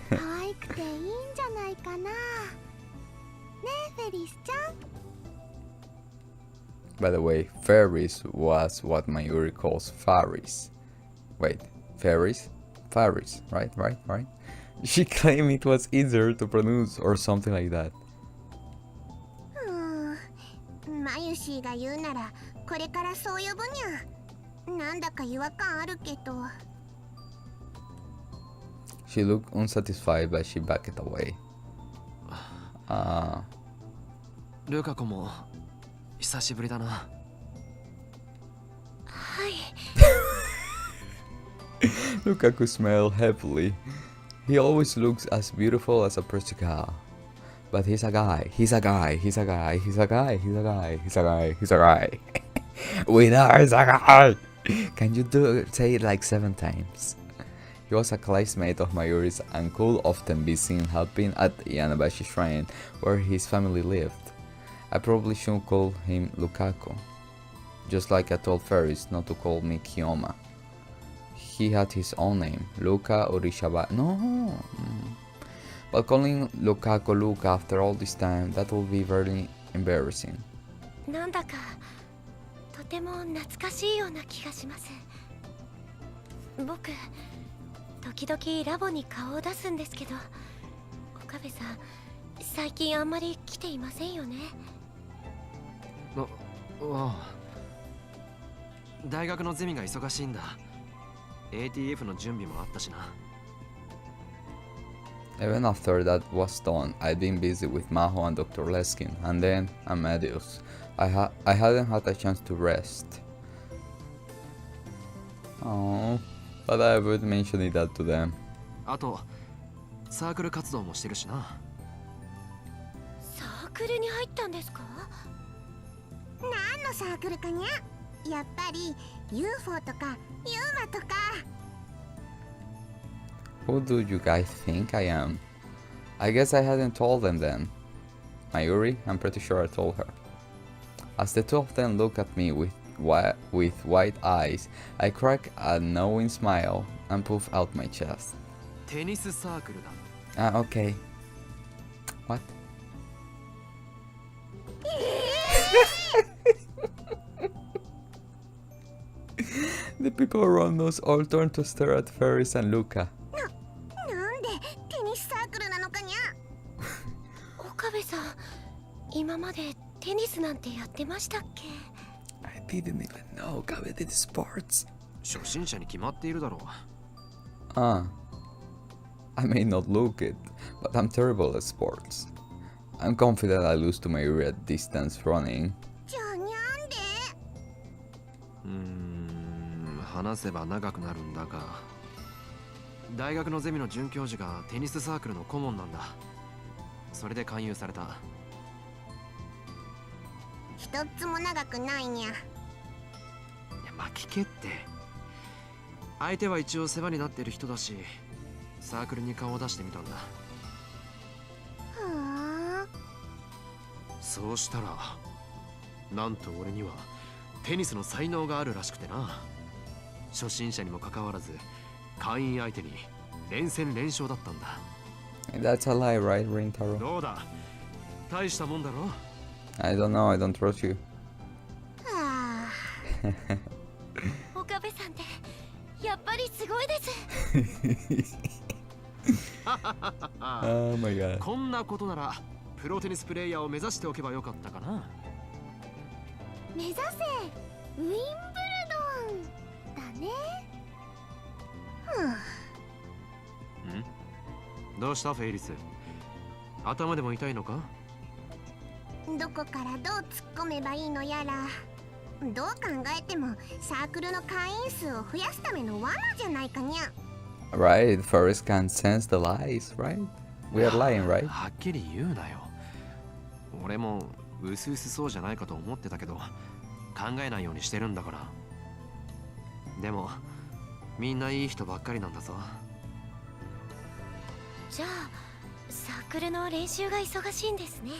可愛くていいんじゃないかな。ねえ、フェリスちゃん。By the way, Ferris was what Mayuri calls Faris. Wait, Ferris? Faris, right? She claimed it was easier to pronounce or something like that. マユシーが言うならこれからそう呼ぶにゃ。なんだか違和感あるけど。 She looked unsatisfied, but she backed away. ルカ子も久しぶりだな。はい。 Lukaku smiled happily. He always looks as beautiful as a pretty girl. But he's a guy. We know he's a guy. Can you say it like 7 times? He was a classmate of Mayuri's and could often be seen helping at Yanabashi Shrine, where his family lived. I probably should call him Lukaku, just like I told Ferris not to call me Kiyoma. He had his own name, Luka Orishaba. No, but calling Lukaku Luka after all this time, that will be very embarrassing. なんだかとても懐かしいような気がします。僕時々ラボに顔を出すんですけど、岡部さん最近あんまり来ていませんよね。大学のゼミが忙しいんだ。ATF の準備もあったしな。Even after that was done, I'd been busy with Maho and Dr. Leskin, and then Amadeus. I hadn't had a chance to rest. Oh, but I would mention that to them. あとサークル活動もしてるしな。サークルに入ったんですか？何のサークルかにゃ。やっぱり UFO とか ユーマとか。 Who do you guys think I am? I guess I hadn't told them then. Mayuri, I'm pretty sure I told her. As the two of them looked at me with wide eyes, I cracked a knowing smile and puffed out my chest. テニスサークルだ。Okay. What? The people around us all turned to stare at Ferris and Luca. なんでテニスサークルなのかにゃ。岡部さん、今までテニスなんてやってましたっけ？ I didn't even know OKABE did sports. 初心者に決まっているだろう。I may not look it, but I'm terrible at sports. I'm confident I lose to Mayuri at distance running. じゃあにゃんで。話せば長くなるんだが、大学のゼミの准教授がテニスサークルの顧問なんだ。それで勧誘された。一つも長くないにゃ。いや、まあ聞けって。相手は一応世話になってる人だし、サークルに顔を出してみたんだ。ふーん。そうしたらなんと俺にはテニスの才能があるらしくてな。初心者にもかかわらず会員相手に連戦連勝だったんだ。 That's a lie, right, Rintaro? どうだ、大したもんだろ。 I don't know, I don't trust you. はあ。岡部さんってやっぱりすごいです。Oh my god. こんなことならプロテニスプレイヤーを目指しておけばよかったかな。目指せウィンブルドンだね。どうしたフェイリス、頭でも痛いのか？どこからどう突っ込めばいいのやら。どう考えてもサークルの会員数を増やすための罠じゃないかにゃ。 Right, Forrest can sense the lies, right? We are lying, right? はっきり言うなよ。俺もうすうすそうじゃないかと思ってたけど、考えないようにしてるんだから。でもみんないい人ばっかりなんだぞ。じゃあサークルの練習が忙しいんですね。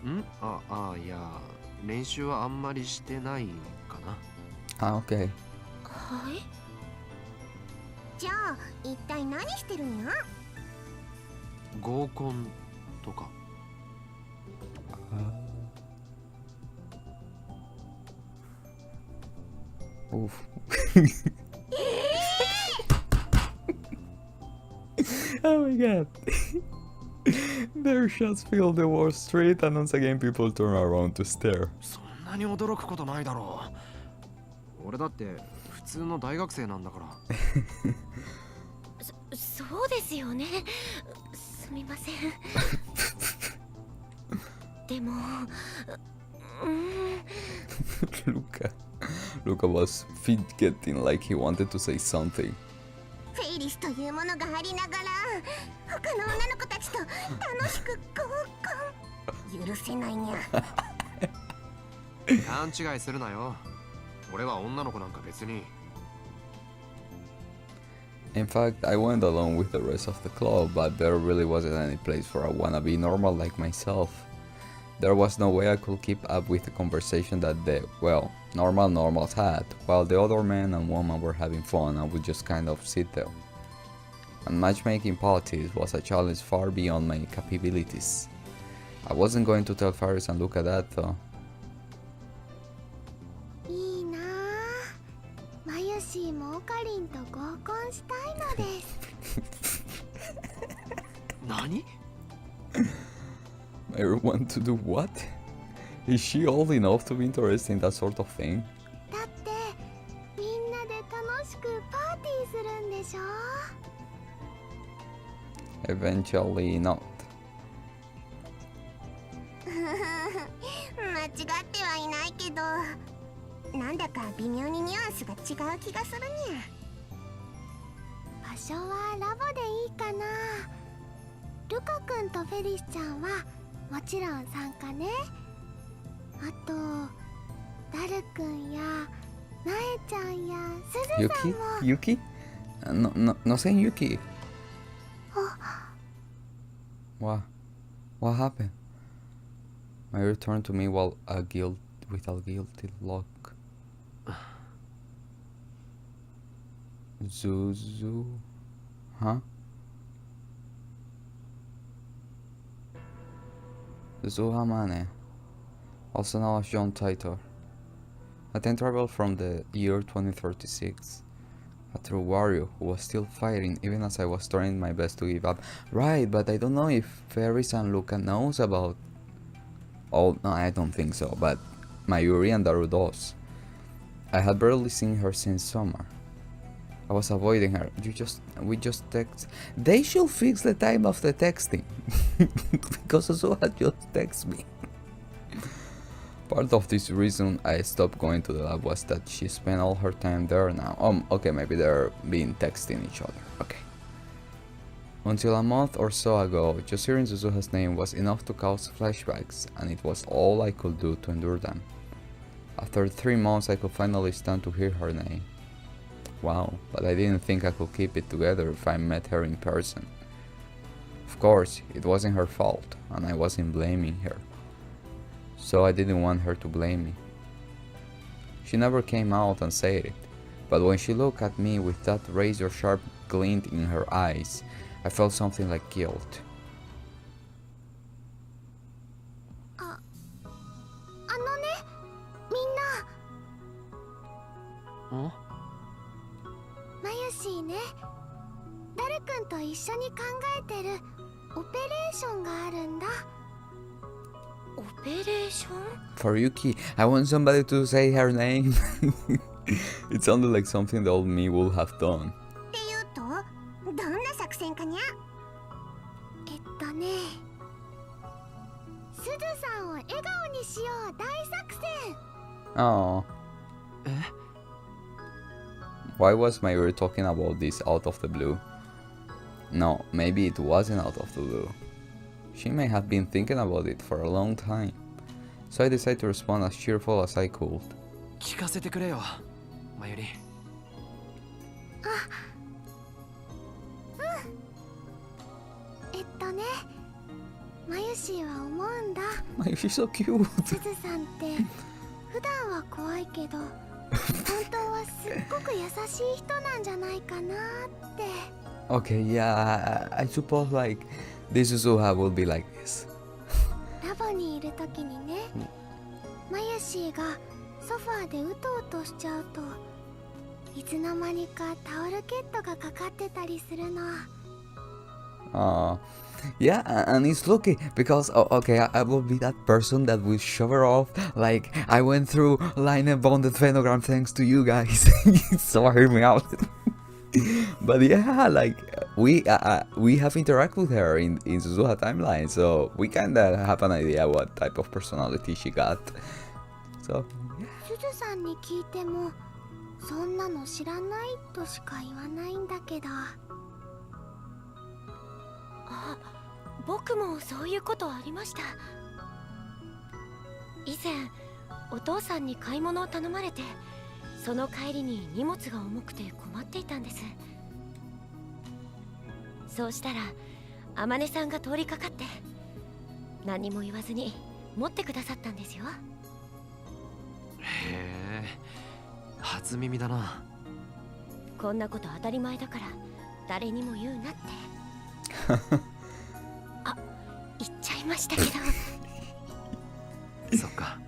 いや、練習はあんまりしてないかな。Ah, okay. はい。じゃあ一体何してるにゃ。合コンとか。Oof. Oh my god. Their shots fill the whole street, and once again people turn around to stare. そんなに驚くことないだろう。俺だって普通の大学生なんだから。そうですよね。すみません。でも、Luca was fidgeting like he wanted to say something. フェイリスというものがありながら他の女の子たちと楽しく合コン許せないにゃ。勘違いするなよ。俺は女の子なんか別に。In fact, I went along with the rest of the club, but there really wasn't any place for a wannabe normal like myself. There was no way I could keep up with the conversation that the, well, normal normals had, while the other men and women were having fun. I would just kind of sit there. And matchmaking politics was a challenge far beyond my capabilities. I wasn't going to tell Faris and Luca that though. いいなあ。マユシーもオカリンと合コンしたいのです。何？ I want to do what? Is she old enough to be interested in that sort of thing? だってみんなで楽しくパーティーするんでしょ。Eventually not. 間違ってはいないけど、なんだか微妙にニュアンスが違う気がするにゃ。場所はラボでいいかな。ルカ君とフェリスちゃんはもちろん参加ね。あとダル君やナエちゃんやスズさんも。Yuki? No saying Yuki. What happened? I returned to me with a guilty look. Zuzu? Huh? SUZUHA Mane, also known as John Titor, a time travel from the year 2036, a true warrior who was still fighting even as I was trying my best to give up. Right, but I don't know if Ferris and Luca knows about... Oh, no, I don't think so, but Mayuri and Daru does. I had barely seen her since summer. I was avoiding her. We just text. They should fix the time of the texting. Because SUZUHA just texts me. Part of this reason I stopped going to the lab was that she spent all her time there now. Okay, maybe they're being texting each other. Okay. Until a month or so ago, just hearing SUZUHA's name was enough to cause flashbacks, and it was all I could do to endure them. After 3 months, I could finally stand to hear her name. Wow, but I didn't think I could keep it together if I met her in person. Of course, it wasn't her fault, and I wasn't blaming her. So I didn't want her to blame me. She never came out and said it, but when she looked at me with that razor-sharp glint in her eyes, I felt something like guilt. マユシーね、ダル君と一緒に考えてるオペレーションがあるんだ。オペレーション？ For Yuki, I want somebody to say her name. It sounded like something the old me would have done. っていうと、どんな作戦かにゃ？ね、すずさんを笑顔にしよう大作戦。Oh. Why was Mayuri talking about this out of the blue? No, maybe it wasn't out of the blue. She may have been thinking about it for a long time. So I decided to respond as cheerful as I could. 聞かせてくれよ、マユリ。ね、マユシーは思うんだ。マユシー so cute. すずさんって普段は怖いけど本当はすっごく優しい人なんじゃないかなって。Okay, yeah, I suppose like this SUZUHA will be like this. ラボにいる時にね、マユシーがソファーでうとうとしちゃうといつの間にかタオルケットがかかってたりするの。Yeah, and it's lucky because okay, I will be that person that will shove her off. Like I went through line and bonded phenogram thanks to you guys. So hear me out. But yeah, like we have interacted with her in SUZUHA timeline, so we kinda have an idea what type of personality she got. So すずさんに聞いてもそんなの知らないとしか言わないんだけど。あ、僕もそういうことありました。以前お父さんに買い物を頼まれて、その帰りに荷物が重くて困っていたんです。そうしたら天音さんが通りかかって何も言わずに持ってくださったんですよ。へえ、初耳だな。こんなこと当たり前だから誰にも言うなって。あ、言っちゃいましたけど。そっか。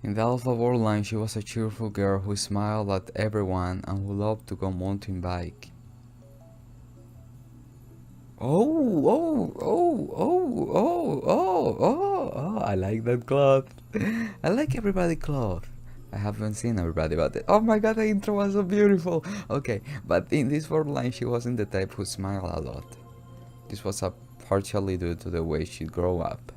In the Alpha World line, she was a cheerful girl who smiled at everyone and who loved to go mountain bike. Oh, I like that cloth. I like everybody cloth. I haven't seen everybody, but oh my god, the intro was so beautiful. Okay, but in this world line, she wasn't the type who smiled a lot. This was partially due to the way she grew up.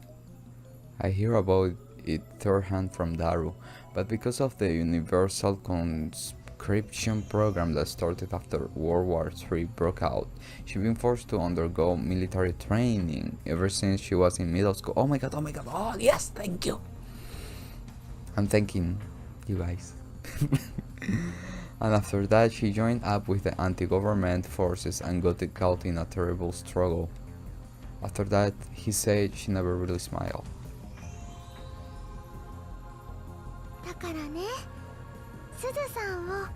I hear about it third hand from Daru, but because of the universal conscription program that started after World War III broke out, she's been forced to undergo military training ever since she was in middle school. Oh my god, oh yes, thank you. I'm thanking you guys. And after that, she joined up with the anti-government forces and got caught in a terrible struggle. After that, he said she never really smiled. だからね、すずさんを本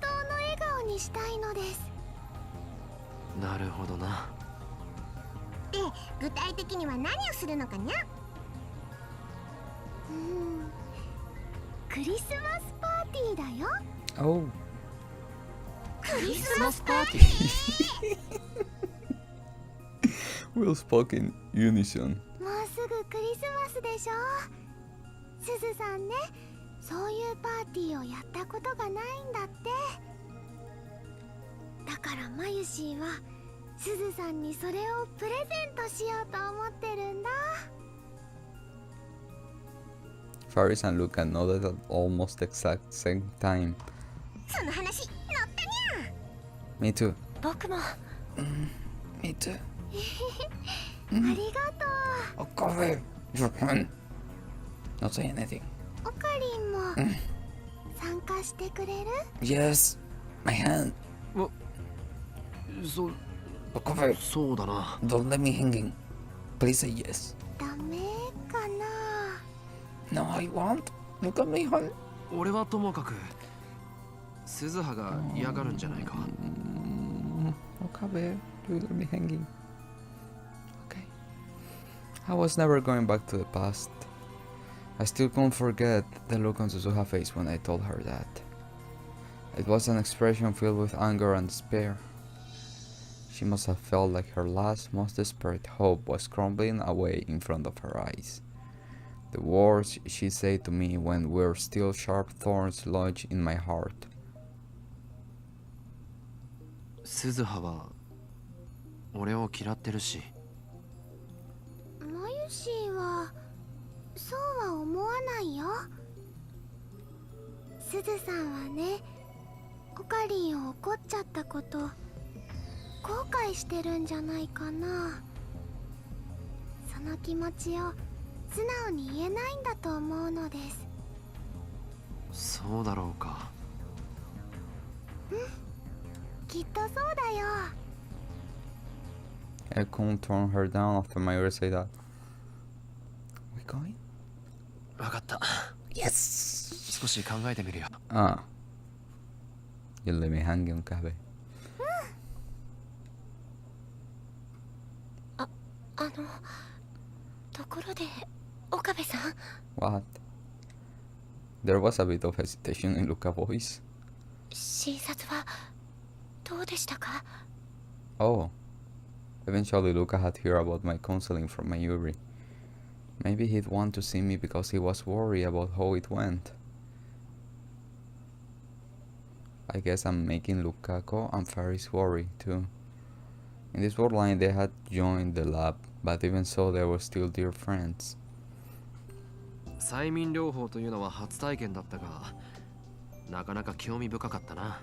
当の笑顔にしたいのです。なるほどな。で、具体的には何をするのかにゃ？クリスマスパーティーだよ。Oh. クリスマスパーティーWe all spoke in unison. もうすぐクリスマスでしょ。すずさんね、そういうパーティーをやったことがないんだって。だからマユシーはすずさんにそれをプレゼントしようと思ってるんだ。Faris and Luca nodded at almost the exact same time. その話乗ったにゃ。 Me too. 僕も。Me too. ありがとう。OKABE, your hand. Not say anything. オカリンも参加してくれる？ Yes, my hand. OKABE, そうだな。 don't let me hanging. Please say yes. ダメかな。 No, I won't. Look at me, hon. 俺はともかく鈴葉が嫌がるんじゃないか。OKABE, you let me hanging. Okay. I was never going back to the past. I still can't forget the look on SUZUHA's face when I told her that. It was an expression filled with anger and despair. She must have felt like her last, most desperate hope was crumbling away in front of her eyes. The words she said to me when were still sharp thorns lodged in my heart. 鈴葉は俺を嫌ってるし。マユシーはそうは思わないよ。すずさんはね、オカリンを怒っちゃったこと後悔してるんじゃないかな。その気持ちを素直に言えないんだと思うのです。そうだろうか。きっとそうだよ。 I couldn't turn her down after Mayuri said that. We going? わかった。 Yes! 少し考えてみるよ。You let me hang on OKABE. ところで岡部さん。 What? There was a bit of hesitation in Luca's voice. 診察はどうでしたか？ Oh, eventually Luca had heard about my counseling from Mayuri. Maybe he'd want to see me because he was worried about how it went. I guess I'm making Lukako and Faris worry too. In this world they had joined the lab, but even so they were still dear friends. 催眠療法というのは初体験だったが、なかなか興味深かったな。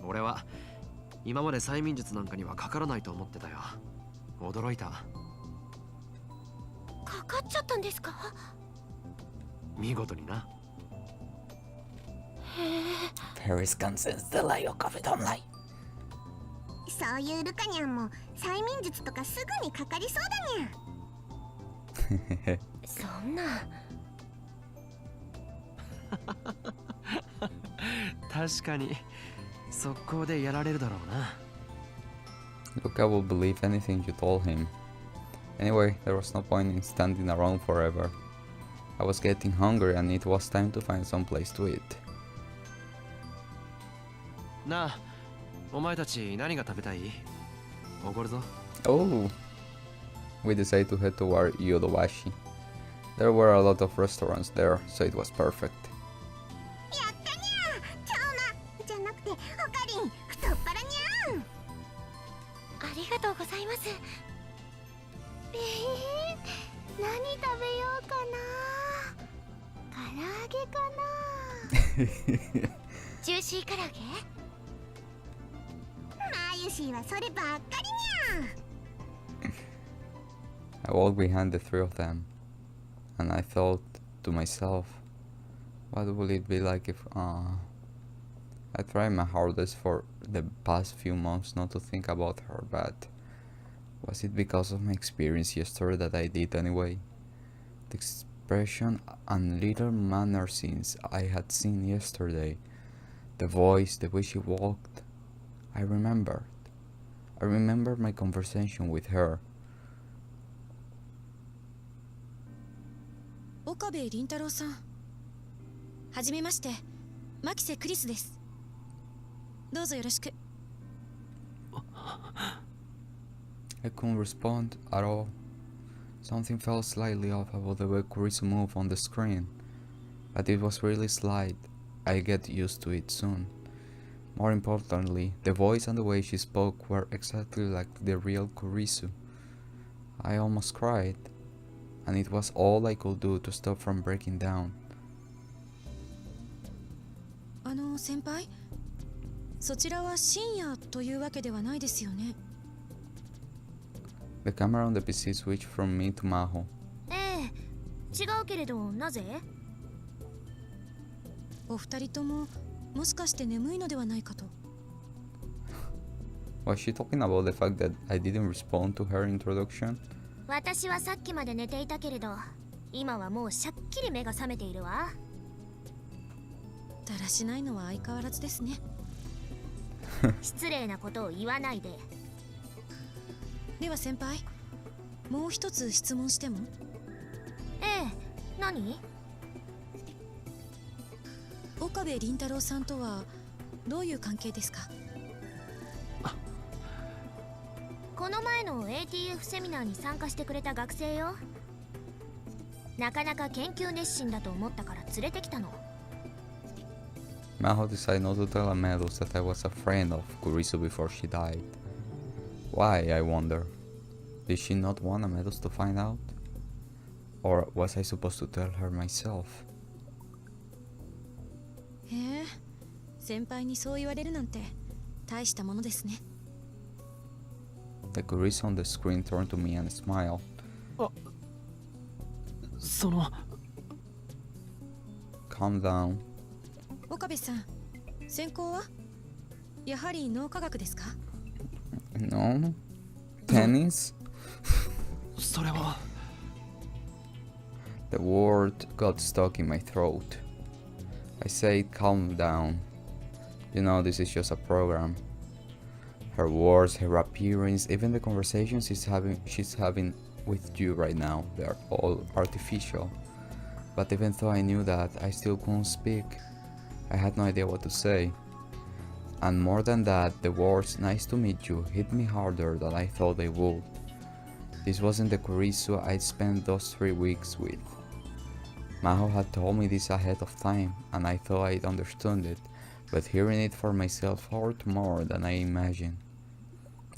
俺は今まで催眠術なんかにはかからないと思ってたよ。驚いた。かかっちゃったんですか？見事にな。Faris can sense the light of OKABE don't lie. そういうルカニャンも催眠術とかすぐにかかりそうだにゃ。そんな。確かに速攻でやられるだろうな。Luca will believe anything you told him. Anyway, there was no point in standing around forever. I was getting hungry and it was time to find some place to eat. なあ、お前たち何が食べたい？おごるぞ。Oh! We decided to head toward Yodobashi. There were a lot of restaurants there, so it was perfect. やったにゃ。ちゃうな。じゃなくてオカリン太っ腹にゃん。ありがとうございます。何食べようかな。唐揚げかな。ジューシー唐揚げ？マユシーはそればっかりにゃ。I walked behind the three of them, and I thought to myself, what would it be like if, I tried my hardest for the past few months not to think about her, but was it because of my experience yesterday that I did anyway? The expression and little manner scenes I had seen yesterday, the voice, the way she walked, I remembered my conversation with her. 岡部倫太郎さん、はじめまして、牧瀬クリスです。どうぞよろしく。I couldn't respond at all. Something felt slightly off about the way KURISU moved on the screen, but it was really slight. I get used to it soon. More importantly, the voice and the way she spoke were exactly like the real KURISU. I almost cried, and it was all I could do to stop from breaking down. 先輩、そちらは深夜というわけではないですよね。The camera on the PC switched from me to Maho. ええ、違うけれどなぜ？お二人とももしかして眠いのではないかと。Was she talking about the fact that I didn't respond to her introduction? 私はさっきまで寝ていたけれど、今はもうしゃっきり目が覚めているわ。だらしないのは相変わらずですね。失礼なことを言わないで。では先輩、もう一つ質問しても？ええ、何？岡部倫太郎さんとはどういう関係ですか？この前の ATF セミナーに参加してくれた学生よ。なかなか研究熱心だと思ったから連れてきたの。Maho decided not to tell Amedos that I was a friend of KURISU before she died. Why, I wonder? Did she not want Amedos to find out? Or was I supposed to tell her myself? へえ、先輩にそう言われるなんて大したものですね。The KURISU on the screen turned to me and smiled. その Calm down. 岡部さん、専攻はやはり脳科学ですか？ No? Tennis? それは The word got stuck in my throat. I said, calm down. You know, this is just a program. Her words, her appearance, even the conversations she's having with you right now, they're all artificial. But even though I knew that, I still couldn't speak. I had no idea what to say. And more than that, the words "nice to meet you" hit me harder than I thought they would. This wasn't the Kurisu I'd spent those 3 weeks with. Maho had told me this ahead of time, and I thought I'd understood it, but hearing it for myself hurt more than I imagined.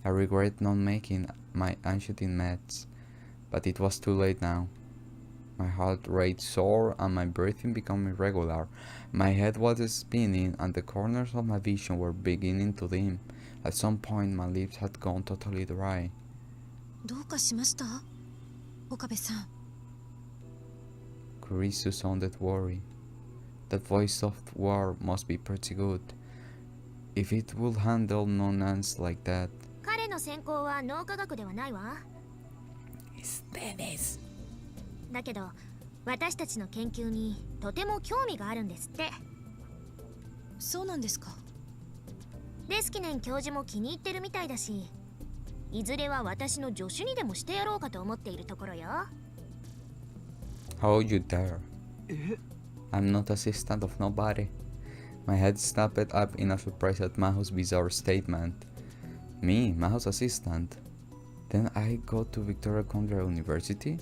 I regret not making my ancient meds, but it was too late now. My heart rate soared and my breathing became irregular. My head was spinning and the corners of my vision were beginning to dim. At some point my lips had gone totally dry. どうかしました？岡部さん。Kurisu sounded worried. That voice of war must be pretty good. If it would handle nonsense like that. 彼の専攻は脳科学ではないわ。Steins. だけど私たちの研究にとても興味があるんですって。そうなんですか。レスキネン教授も気に入ってるみたいだし、いずれは私の助手にでもしてやろうかと思っているところよ。How would you dare? I'm not assistant of nobody. My head snapped up in a surprise at Maho's bizarre statement. Me, Maho's assistant? Then I go to Victoria Condra University?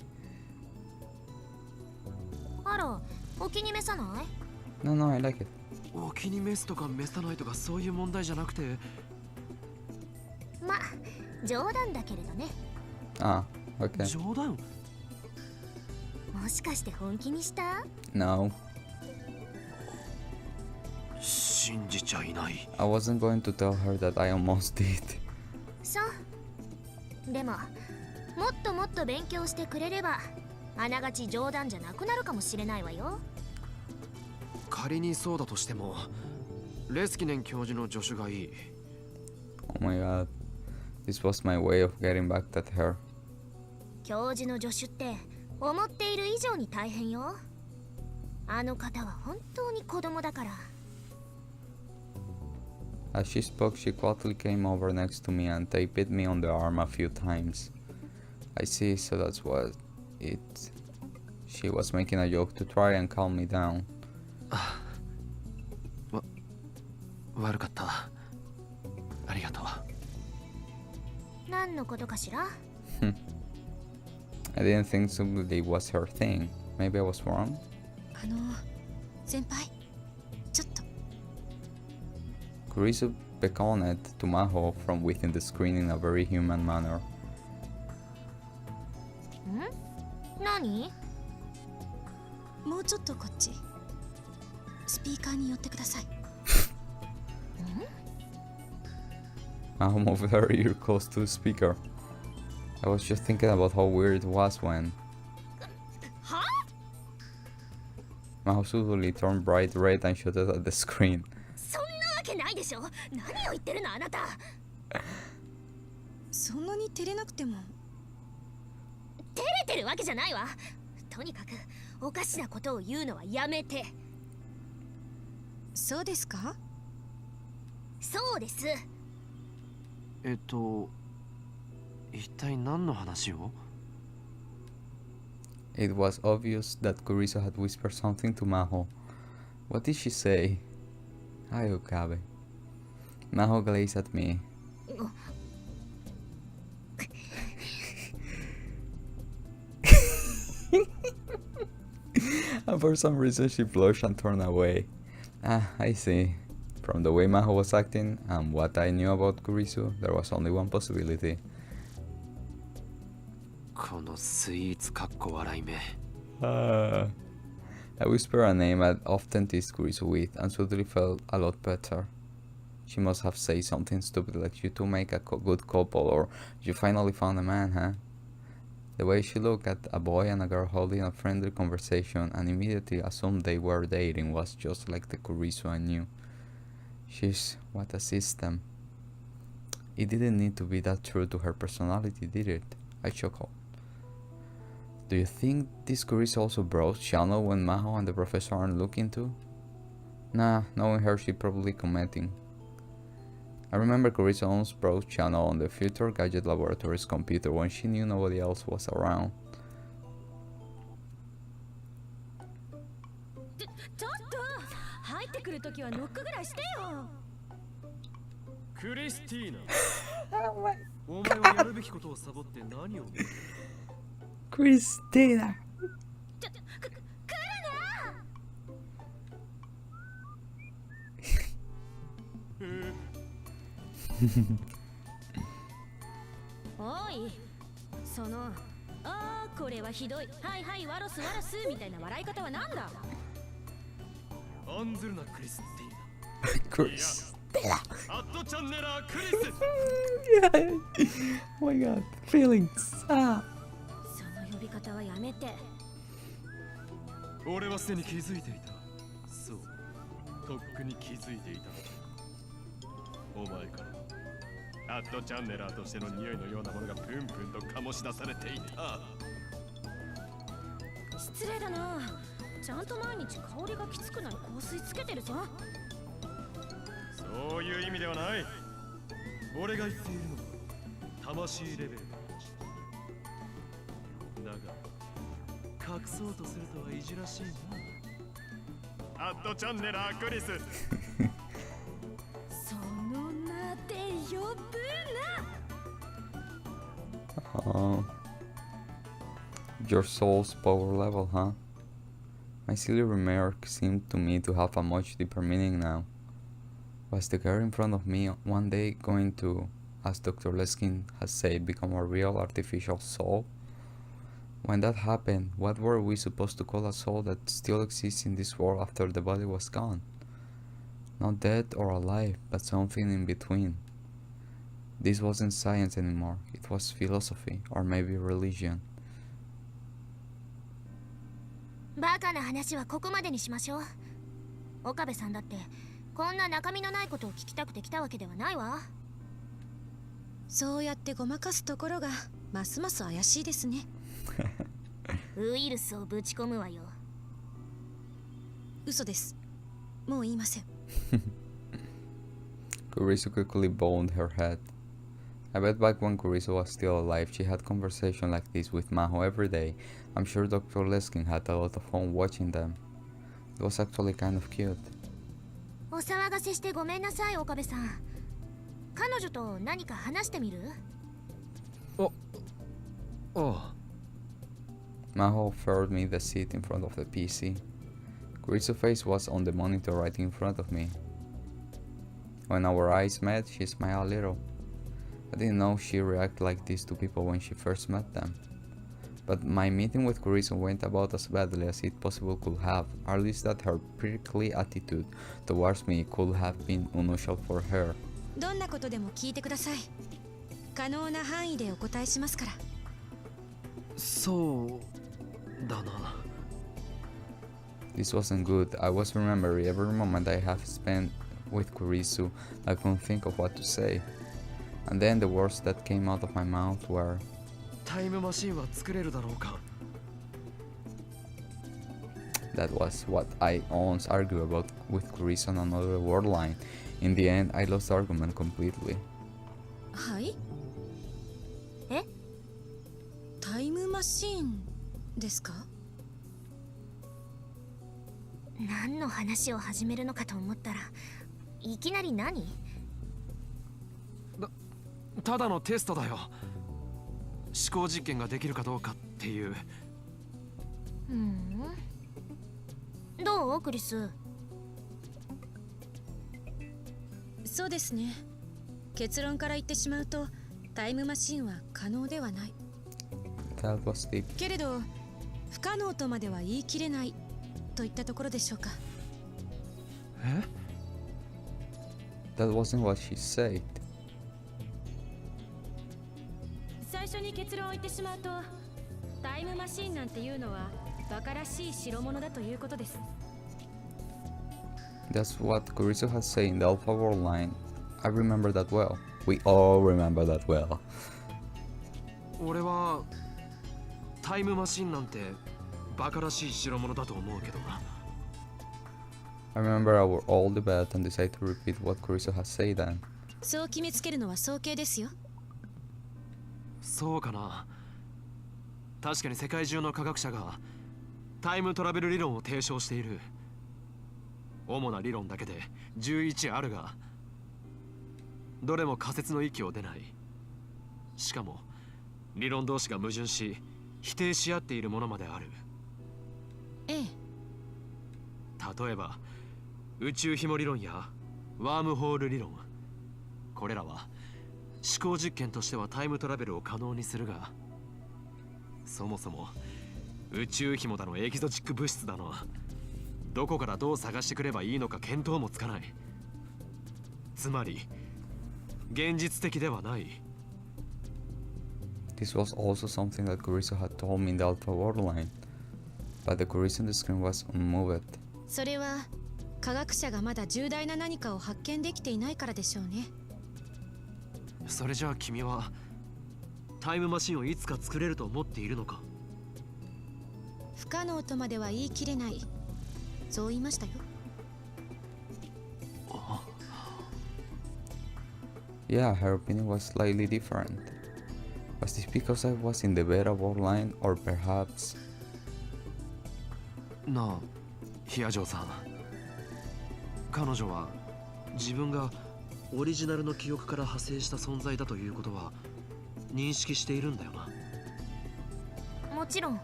あら、お気に召さない？ No, no, I like it. お気に召すとか召さないとかそういう問題じゃなくて。ま、冗談だけれどね。Ah, okay. 冗談？もしかして本気にした？ No. 信じちゃいない。I wasn't going to tell her that I almost did. そう。でも、もっともっと勉強してくれれば、あながち冗談じゃなくなるかもしれないわよ。仮にそうだとしても、レスキネン教授の助手がいい。Oh my god. This was my way of getting back at her. 教授の助手って思っている以上に大変よ。あの方は本当に子供だから。As she spoke, she quietly came over next to me and taped me on the arm a few times. I see, so that's what it... She was making a joke to try and calm me down. 悪かった。ありがとう。何のことかしら？ I didn't think subtlety was her thing. Maybe I was wrong? 先輩、ちょっと。Kurisu beckoned to Maho from within the screen in a very human manner. ん？何？もうちょっとこっち。スピーカーに寄ってください。Maho moved her ear close to the speaker. I was just thinking about how weird it was when... Maho suddenly turned bright red and shouted at the screen. そんなわけないでしょ。何を言ってるのあなた。そんなに照れなくても。照れてるわけじゃないわ。とにかくおかしなことを言うのはやめて。そうですか？そうです。一体何の話を？ It was obvious that Kurisu had whispered something to Maho. What did she say? Hi, Okabe. Maho gazed at me. And for some reason she blushed and turned away. Ah, I see. From the way Maho was acting and what I knew about Kurisu, there was only one possibility. このスイーツかっこ笑い目。I whispered a name I'd often teased Kurisu with and suddenly felt a lot better. She must have said something stupid like you two make a good couple or you finally found a man, huh? The way she looked at a boy and a girl holding a friendly conversation and immediately assumed they were dating was just like the Kurisu I knew. Sheesh, what a system. It didn't need to be that true to her personality, did it? I chuckled. Do you think this Kurisu also browse channel when Maho and the professor aren't looking to? Nah, knowing her she's probably commenting. I remember Kurisu owns browse channel on the Future Gadget Laboratory's computer when she knew nobody else was around. ちょっと入ってくるときはノックぐらいしてよ。クリスティーナ、 Oh my お前はやるべきことをサボって何を見てる？ Christina. おい、そのこれはひどい、はいはいワロスワロスみたいな笑い方はなんだ？案ずるなクリスティーナ。 Christina. アットチャンネラークリス。 Yeah. Oh my god. Feelings. Ah. その呼び方はやめて。俺はすでに気づいていた。そう、とっくに気づいていた。お前からアットチャンネラーとしての匂いのようなものがプンプンと醸し出されていた。失礼だな。ちゃんと毎日香りがきつくなる香水つけてるぞ。そういう意味ではない。俺が言っているのは魂レベルだが、隠そうとするとはいじらしいな。アットチャンネラークリス。その名で呼ぶな。 Oh. Your soul's power level, huh? My silly remark seemed to me to have a much deeper meaning now. Was the girl in front of me one day going to, as Dr. Leskin has said, become a real artificial soul? When that happened, what were we supposed to call a soul that still exists in this world after the body was gone? Not dead or alive, but something in between. This wasn't science anymore, it was philosophy, or maybe religion. バカな話はここまでにしましょう。岡部さんだってこんな中身のないことを聞きたくて来たわけではないわ。そうやってごまかすところがますます怪しいですね。ウイルスをぶち込むわよ。嘘です。もう言いません。Kurisu quickly bowed her head. I bet back when Kurisu was still alive, she had conversation like this with Maho every day. I'm sure Dr. Leskin had a lot of fun watching them. It was actually kind of cute. お騒がせしてごめんなさい、岡部さん。彼女と何か話してみる？ああ。 Maho offered me the seat in front of the PC. Kurisu's face was on the monitor right in front of me. When our eyes met, she smiled a little. I didn't know she reacted like this to people when she first met them. But my meeting with Kurisu went about as badly as it possibly could have, or at least that her prickly attitude towards me could have been unusual for her. どんなことでも聞いてください。可能な範囲でお答えしますから。そうだな。 This wasn't good. I was remembering every moment I have spent with Kurisu. I couldn't think of what to say. And then the words that came out of my mouth were, タイムマシンは作れるだろうか。 that was what I once argued about with Kurisu on another word line. In the end, I lost the argument completely. はい？え？タイムマシーンですか？何の話を始めるのかと思ったらいきなり何？ただのテストだよ。思考実験ができるかどうかっていう。どうクリス？そうですね。結論から言ってしまうとタイムマシンは可能ではない。 That was deep. けれど不可能とまでは言い切れないといったところでしょうか。え？ That wasn't what she said. 最初に結論を言ってしまうとタイムマシンなんていうのはバカらしい代物だということです。 That's what Kurisu has said in the Alpha World line. I remember that well. We all remember that well. 俺はタイムマシンなんてバカらしい代物だと思うけどな。 I remember our old debate and decided to repeat what Kurisu has said then. そう決めつけるのは早計ですよ。そうかな。確かに世界中の科学者がタイムトラベル理論を提唱している。主な理論だけで11あるが、どれも仮説の域を出ない。しかも理論同士が矛盾し否定し合っているものまである。ええ。例えば宇宙紐理論やワームホール理論、これらは思考実験としてはタイムトラベルを可能にするが、そもそも宇宙紐だのエキゾチック物質だの、どこからどう探してくればいいのか見当もつかない。つまり現実的ではない。 This was also something that KURISU had told me in the Alpha World line, but the KURISU on the screen was unmoved. それは科学者がまだ重大な何かを発見できていないからでしょうね。それじゃあ君はタイムマシンをいつか作れると思っているのか？不可能とまでは言い切れない、そう言いましたよ。Yeah, her opinion was slightly different. Was this because I was in the Beta World line, or perhaps... なあ、ヒアジョーさん。彼女は自分がオリジナルの記憶から派生した存在だということは認識しているんだよな。もちろん。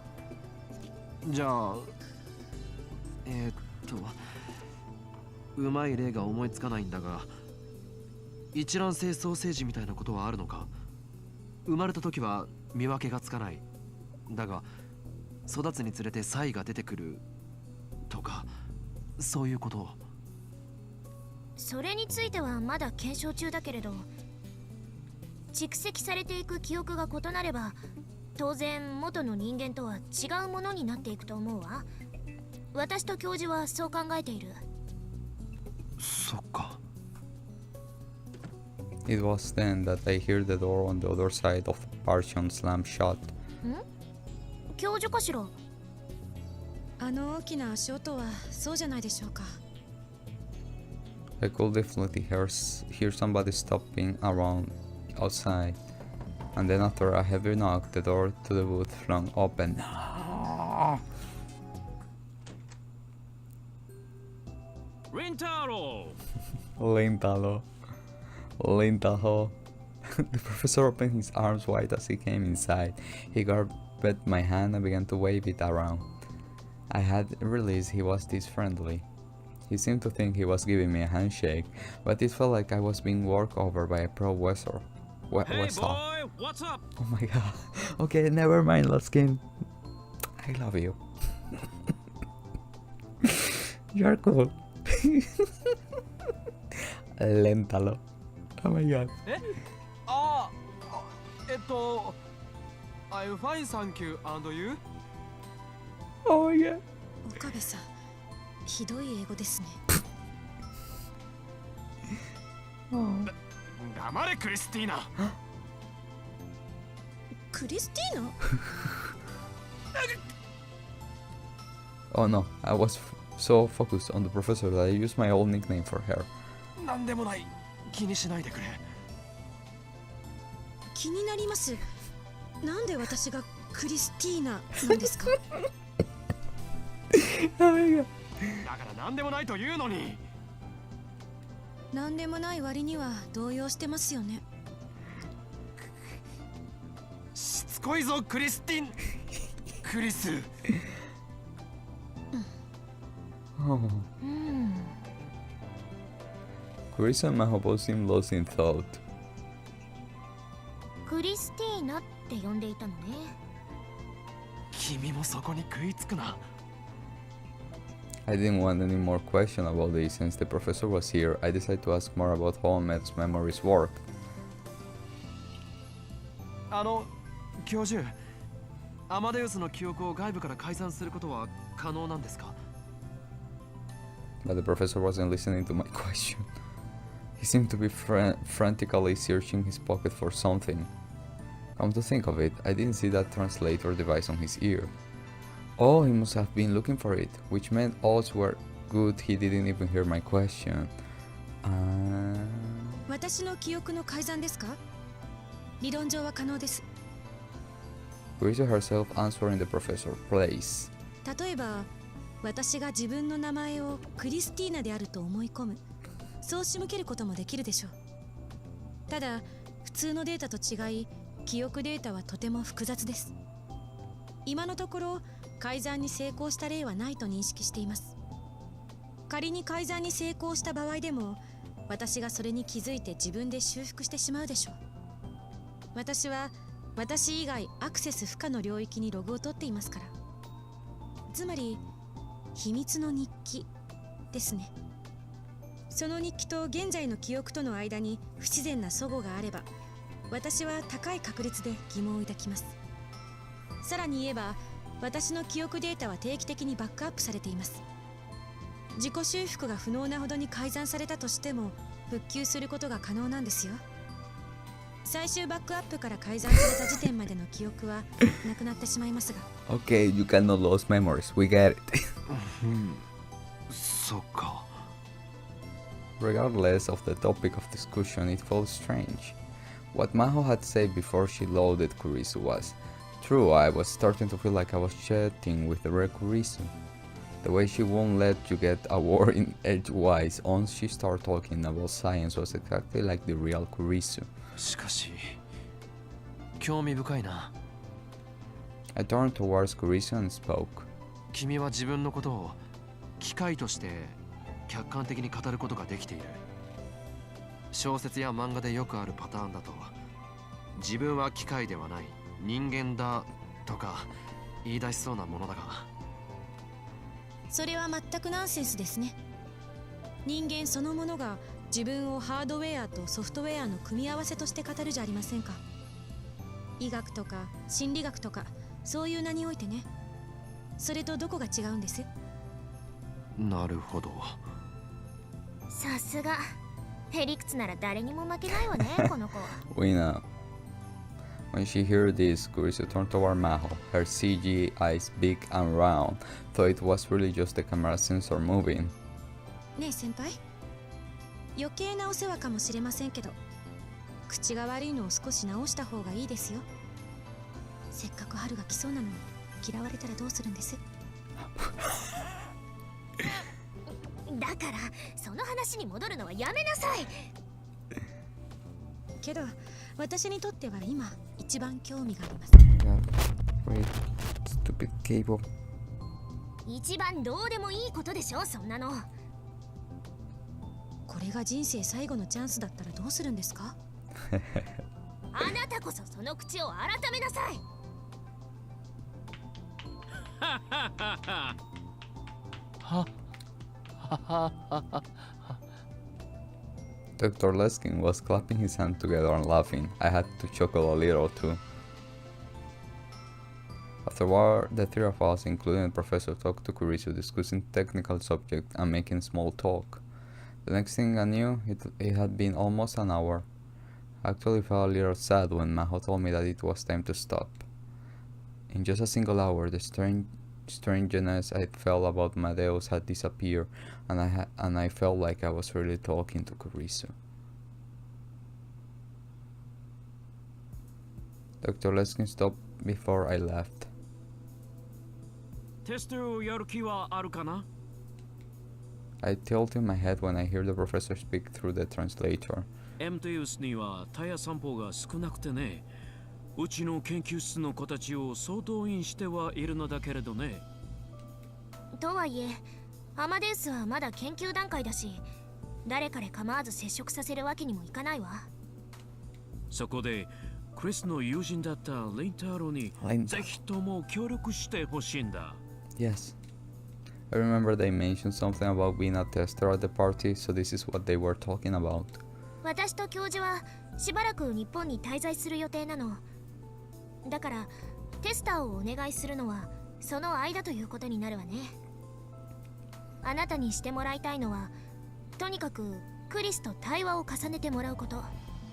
じゃあうまい例が思いつかないんだが、一卵性双生児みたいなことはあるのか？生まれた時は見分けがつかない。だが育つにつれて差異が出てくるとか、そういうこと。それについてはまだ検証中だけれど、蓄積されていく記憶が異なれば当然元の人間とは違うものになっていくと思うわ。私と教授はそう考えている。そっか。It was then that I heard the door on the other side of the partition slam shut. ん？教授かしら？あの大きな足音はそうじゃないでしょうか。I could definitely hear somebody stopping around outside, and then after a heavy knock, the door to the booth flung open. リンタロ Lentalo. Lentaho. The professor opened his arms wide as he came inside. He grabbed my hand and began to wave it around. I had realized he was this friendly. He seemed to think he was giving me a handshake, but it felt like I was being worked over by a professor. Hey What's up? boy, what's up? Oh my god. Okay, never mind, let's game. I love you. You're cool. Lentalo. Oh my god. I'm fine, thank you. And you? Oh my god. 岡部さん、ひどい英語ですね。黙れクリスティーナ。クリスティーナ？ Oh no, I was so focused on the professor that I used my old nickname for her. なんでもない。気にしないでくれ。気になります。なんで私がクリスティーナなんですか？ Oh my god. だからなんでもないというのに。なんでもない割には動揺してますよね。しつこいぞクリスティン。クリス。Oh. KURISU and Mahobo seemed lost in thought. クリスティーナって呼んでいたのね。君もそこに食いつくな。I didn't want any more question about this. Since the professor was here, I decided to ask more about how Ahmed's memories work. 教授、アマデウスの記憶を外部から改ざんすることは可能なんですか？ But the professor wasn't listening to my question. He seemed to be frantically searching his pocket for something. Come to think of it, I didn't see that translator device on his ear. Oh, he must have been looking for it, which meant odds were good he didn't even hear my question. 私の記憶の改ざんですか？理論上は可能です。KURISU herself answering the professor's place. 例えば、私が自分の名前をクリスティーナであると思い込む。そう仕向けることもできるでしょう。ただ普通のデータと違い、記憶データはとても複雑です。今のところ改ざんに成功した例はないと認識しています。仮に改ざんに成功した場合でも、私がそれに気づいて自分で修復してしまうでしょう。私は私以外アクセス不可の領域にログを取っていますから。つまり秘密の日記ですね。その日記と現在の記憶との間に不自然な齟齬があれば、私は高い確率で疑問を抱きます。さらに言えば、私の記憶データは定期的にバックアップされています。自己修復が不能なほどに改ざんされたとしても復旧することが可能なんですよ。最終バックアップから改ざんされた時点までの記憶はなくなってしまいますが。 Okay, you cannot lose memories. We get it. そっか。 Regardless of the topic of discussion, it felt strange. What Maho had said before she loaded Kurisu was true. I was starting to feel like I was chatting with the real Kurisu. The way she won't let you get a word in edgewise once she started talking about science was exactly like the real Kurisu. しかし興味深いな。 I turned towards Kurisu and spoke. 君は自分のことを機械として客観的に語ることができている。小説や漫画でよくあるパターンだと、自分は機械ではない人間だとか言い出しそうなものだが。それは全くナンセンスですね。人間そのものが自分をハードウェアとソフトウェアの組み合わせとして語るじゃありませんか。医学とか心理学とかそういう名においてね。それとどこが違うんです？なるほど。さすがへりくつなら誰にも負けないわねこの子。 We know. When she heard this, Kurisu turned toward Maho, her CG eyes big and round, though it was really just the camera sensor moving. ねえ先輩、余計なお世話かもしれませんけど、口が悪いのを少し直した方がいいですよ。せっかく春が来そうなのに嫌われたらどうするんです？だからその話に戻るのはやめなさい。けど私にとっては今一番興味があります。 Oh my god. Wait. Stupid cable. 一番どうでもいいことでしょそんなの。これが人生最後のチャンスだったらどうするんですか？あなたこそその口を改めなさい。Dr. Leskin was clapping his hands together and laughing. I had to chuckle a little too. Afterward, the three of us, including the professor, talked to Kurisu, discussing technical subjects and making small talk. The next thing I knew, it had been almost an hour. I actually felt a little sad when Maho told me that it was time to stop. In just a single hour, the strangeness I felt about Madeus had disappeared, and I felt like I was really talking to Kurisu. Dr. Leskin stopped before I left. テストをやる気はあるかな？ I tilted my head when I hear the professor speak through the translator. エムテウスにはタイヤ散歩が少なくてね、うちの研究室の子たちを総動員してはいるのだけれどね。とはいえアマデウスはまだ研究段階だし、誰彼構わず接触させるわけにもいかないわ。そこでクリスの友人だったリンターロにぜひとも協力してほしいんだ。 Yes. I remember they mentioned something about being a tester at the party, so this is what they were talking about. 私と教授はしばらく日本に滞在する予定なの。だからテスターをお願いするのはその間ということになるわね。あなたにしてもらいたいのはとにかくクリスと対話を重ねてもらうこと。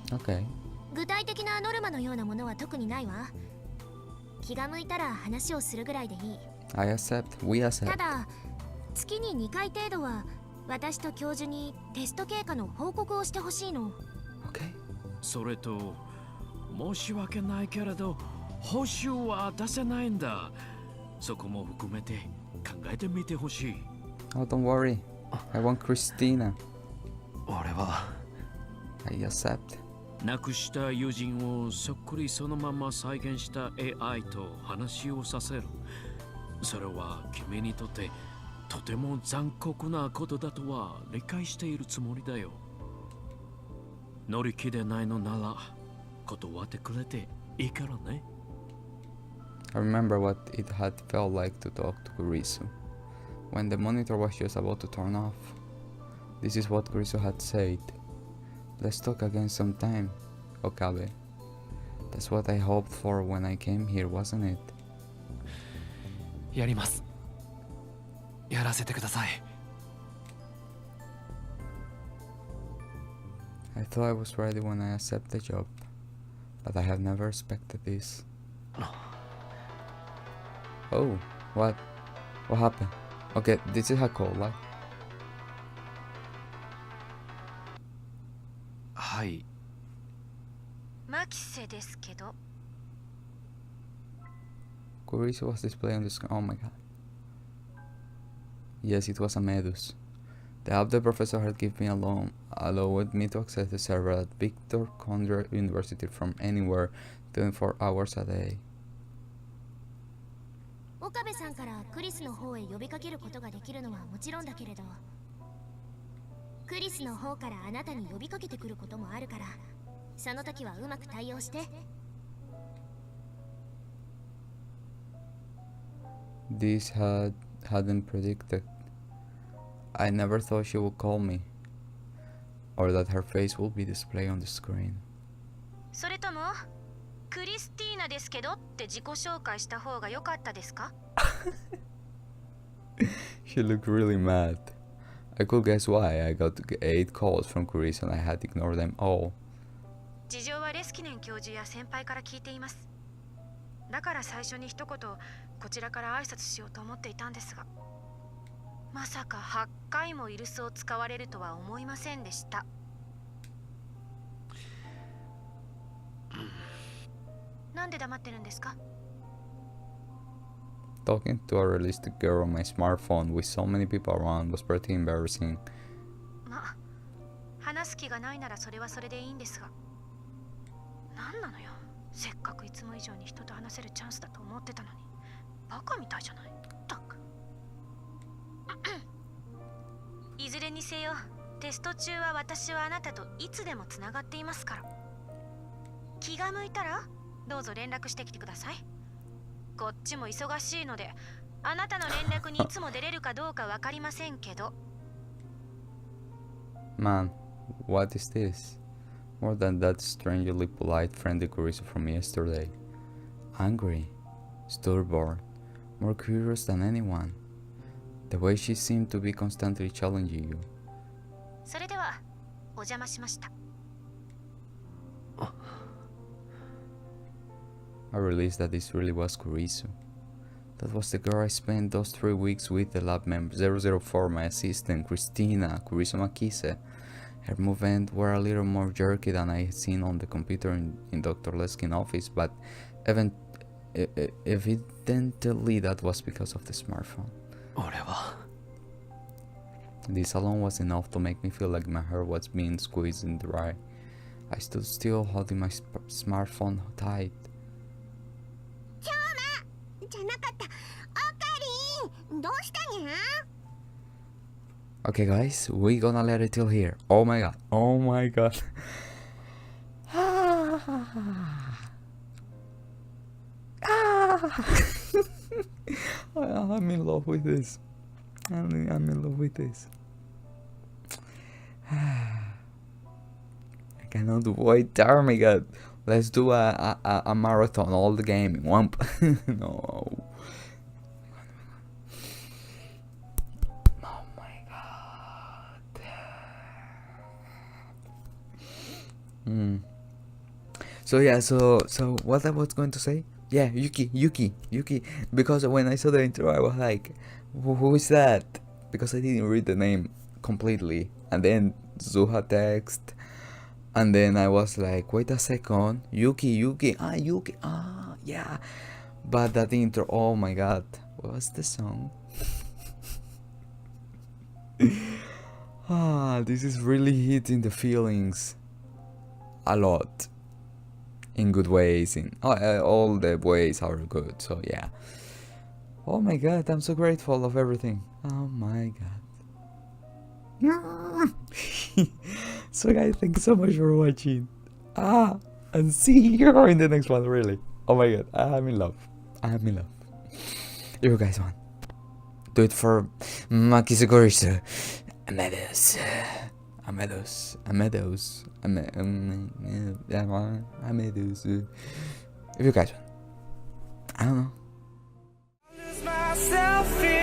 Okay. 具体的なノルマのようなものは特にないわ。気が向いたら話をするぐらいでいい。 I accept. We た accept. だ月に2回程度は私と教授にテスト経過の報告をしてほしいの。 Okay. それと申し訳ないけれど報酬は出せないんだ。そこも含めて考えてみてほしい。 Oh, don't worry. I want Christina. 俺は I accept. 亡くした友人をそっくりそのまま再現した AI と話をさせる。それは君にとってとても残酷なことだとは理解しているつもりだよ。乗り気でないのなら断ってくれていいからね。I remember what it had felt like to talk to Kurisu. When the monitor was just about to turn off, this is what Kurisu had said. Let's talk again sometime, Okabe. That's what I hoped for when I came here, wasn't it? やります。やらせてください。I thought I was ready when I accepted the job, but I have never expected this. Oh, what? What happened? Okay, this is a call, like. はい。マキセですけど。 Kurisu was displayed on the screen. Oh my god. Yes, it was a Medus. The app the professor had given me allowed me to access the server at Victor Conrad University from anywhere 24 hours a day. 岡部さんからクリスの方へ呼びかけることができるのはもちろんだけれど、クリスの方からあなたに呼びかけてくることもあるから、その時はうまく対応して。This hadn't predicted. I never thought she would call me, or that her face would be displayed on the screen. それともクリスティーナですけどって自己紹介した方が良かったですか？ She looked really mad. I could guess why. I got 8 calls from Kurisu and I had ignored them all. 事情はレスキネン教授や先輩から聞いています。だから最初に一言こちらから挨拶しようと思っていたんですが、まさか8回もイルスを使われるとは思いませんでした。なんで黙ってるんですか？ Talking to a realistic girl on my smartphone with so many people around was pretty embarrassing. ま、話す気がないならそれはそれでいいんですが。なんなのよ。せっかくいつも以上に人と話せるチャンスだと思ってたのに、バカみたいじゃない。たく。いずれにせよ、テスト中は私はあなたといつでもつながっていますから。気が向いたらどうぞ連絡してきてください。こっちも忙しいので、あなたの連絡にいつも出れるかどうかわかりませんけど。Man, what is this? More than that strangely polite friendly Kurisu from yesterday. Angry, stubborn, more curious than anyone. The way she seemed to be constantly challenging you. それではお邪魔しました。I realized that this really was Kurisu. That was the girl I spent those 3 weeks with, the lab member 004, my assistant, Christina, Kurisu Makise. Her movements were a little more jerky than I had seen on the computer in Dr. Leskin's office, but evidently that was because of the smartphone. 俺は This alone was enough to make me feel like my hair was being squeezed and dry. I stood still, holding my smartphone tight. じゃなかった。オカリン、どうしたにゃ？ Okay guys, we gonna let it till here. Oh my god, oh my god. I'm in love with this. I'm in love with this. I cannot wait. Oh my god. Let's do a marathon, all the game in one. No. Oh my god. So yeah, so what I was going to say? Yeah, Yuki. Because when I saw the intro, I was like, who is that? Because I didn't read the name completely. And then SUZUHA text. And then I was like, wait a second, Yuki, yeah. But that intro, oh my god, what was the song? This is really hitting the feelings. a lot. In good ways, in all the ways are good, so yeah. Oh my god, I'm so grateful of everything. Oh my god. So guys, thanks so much for watching. And see you in the next one, really. Oh my god, I'm in love. I'm in love. If you guys want, do it for Makisu KURISU. Amadeus. If you guys want, I don't know. Myself in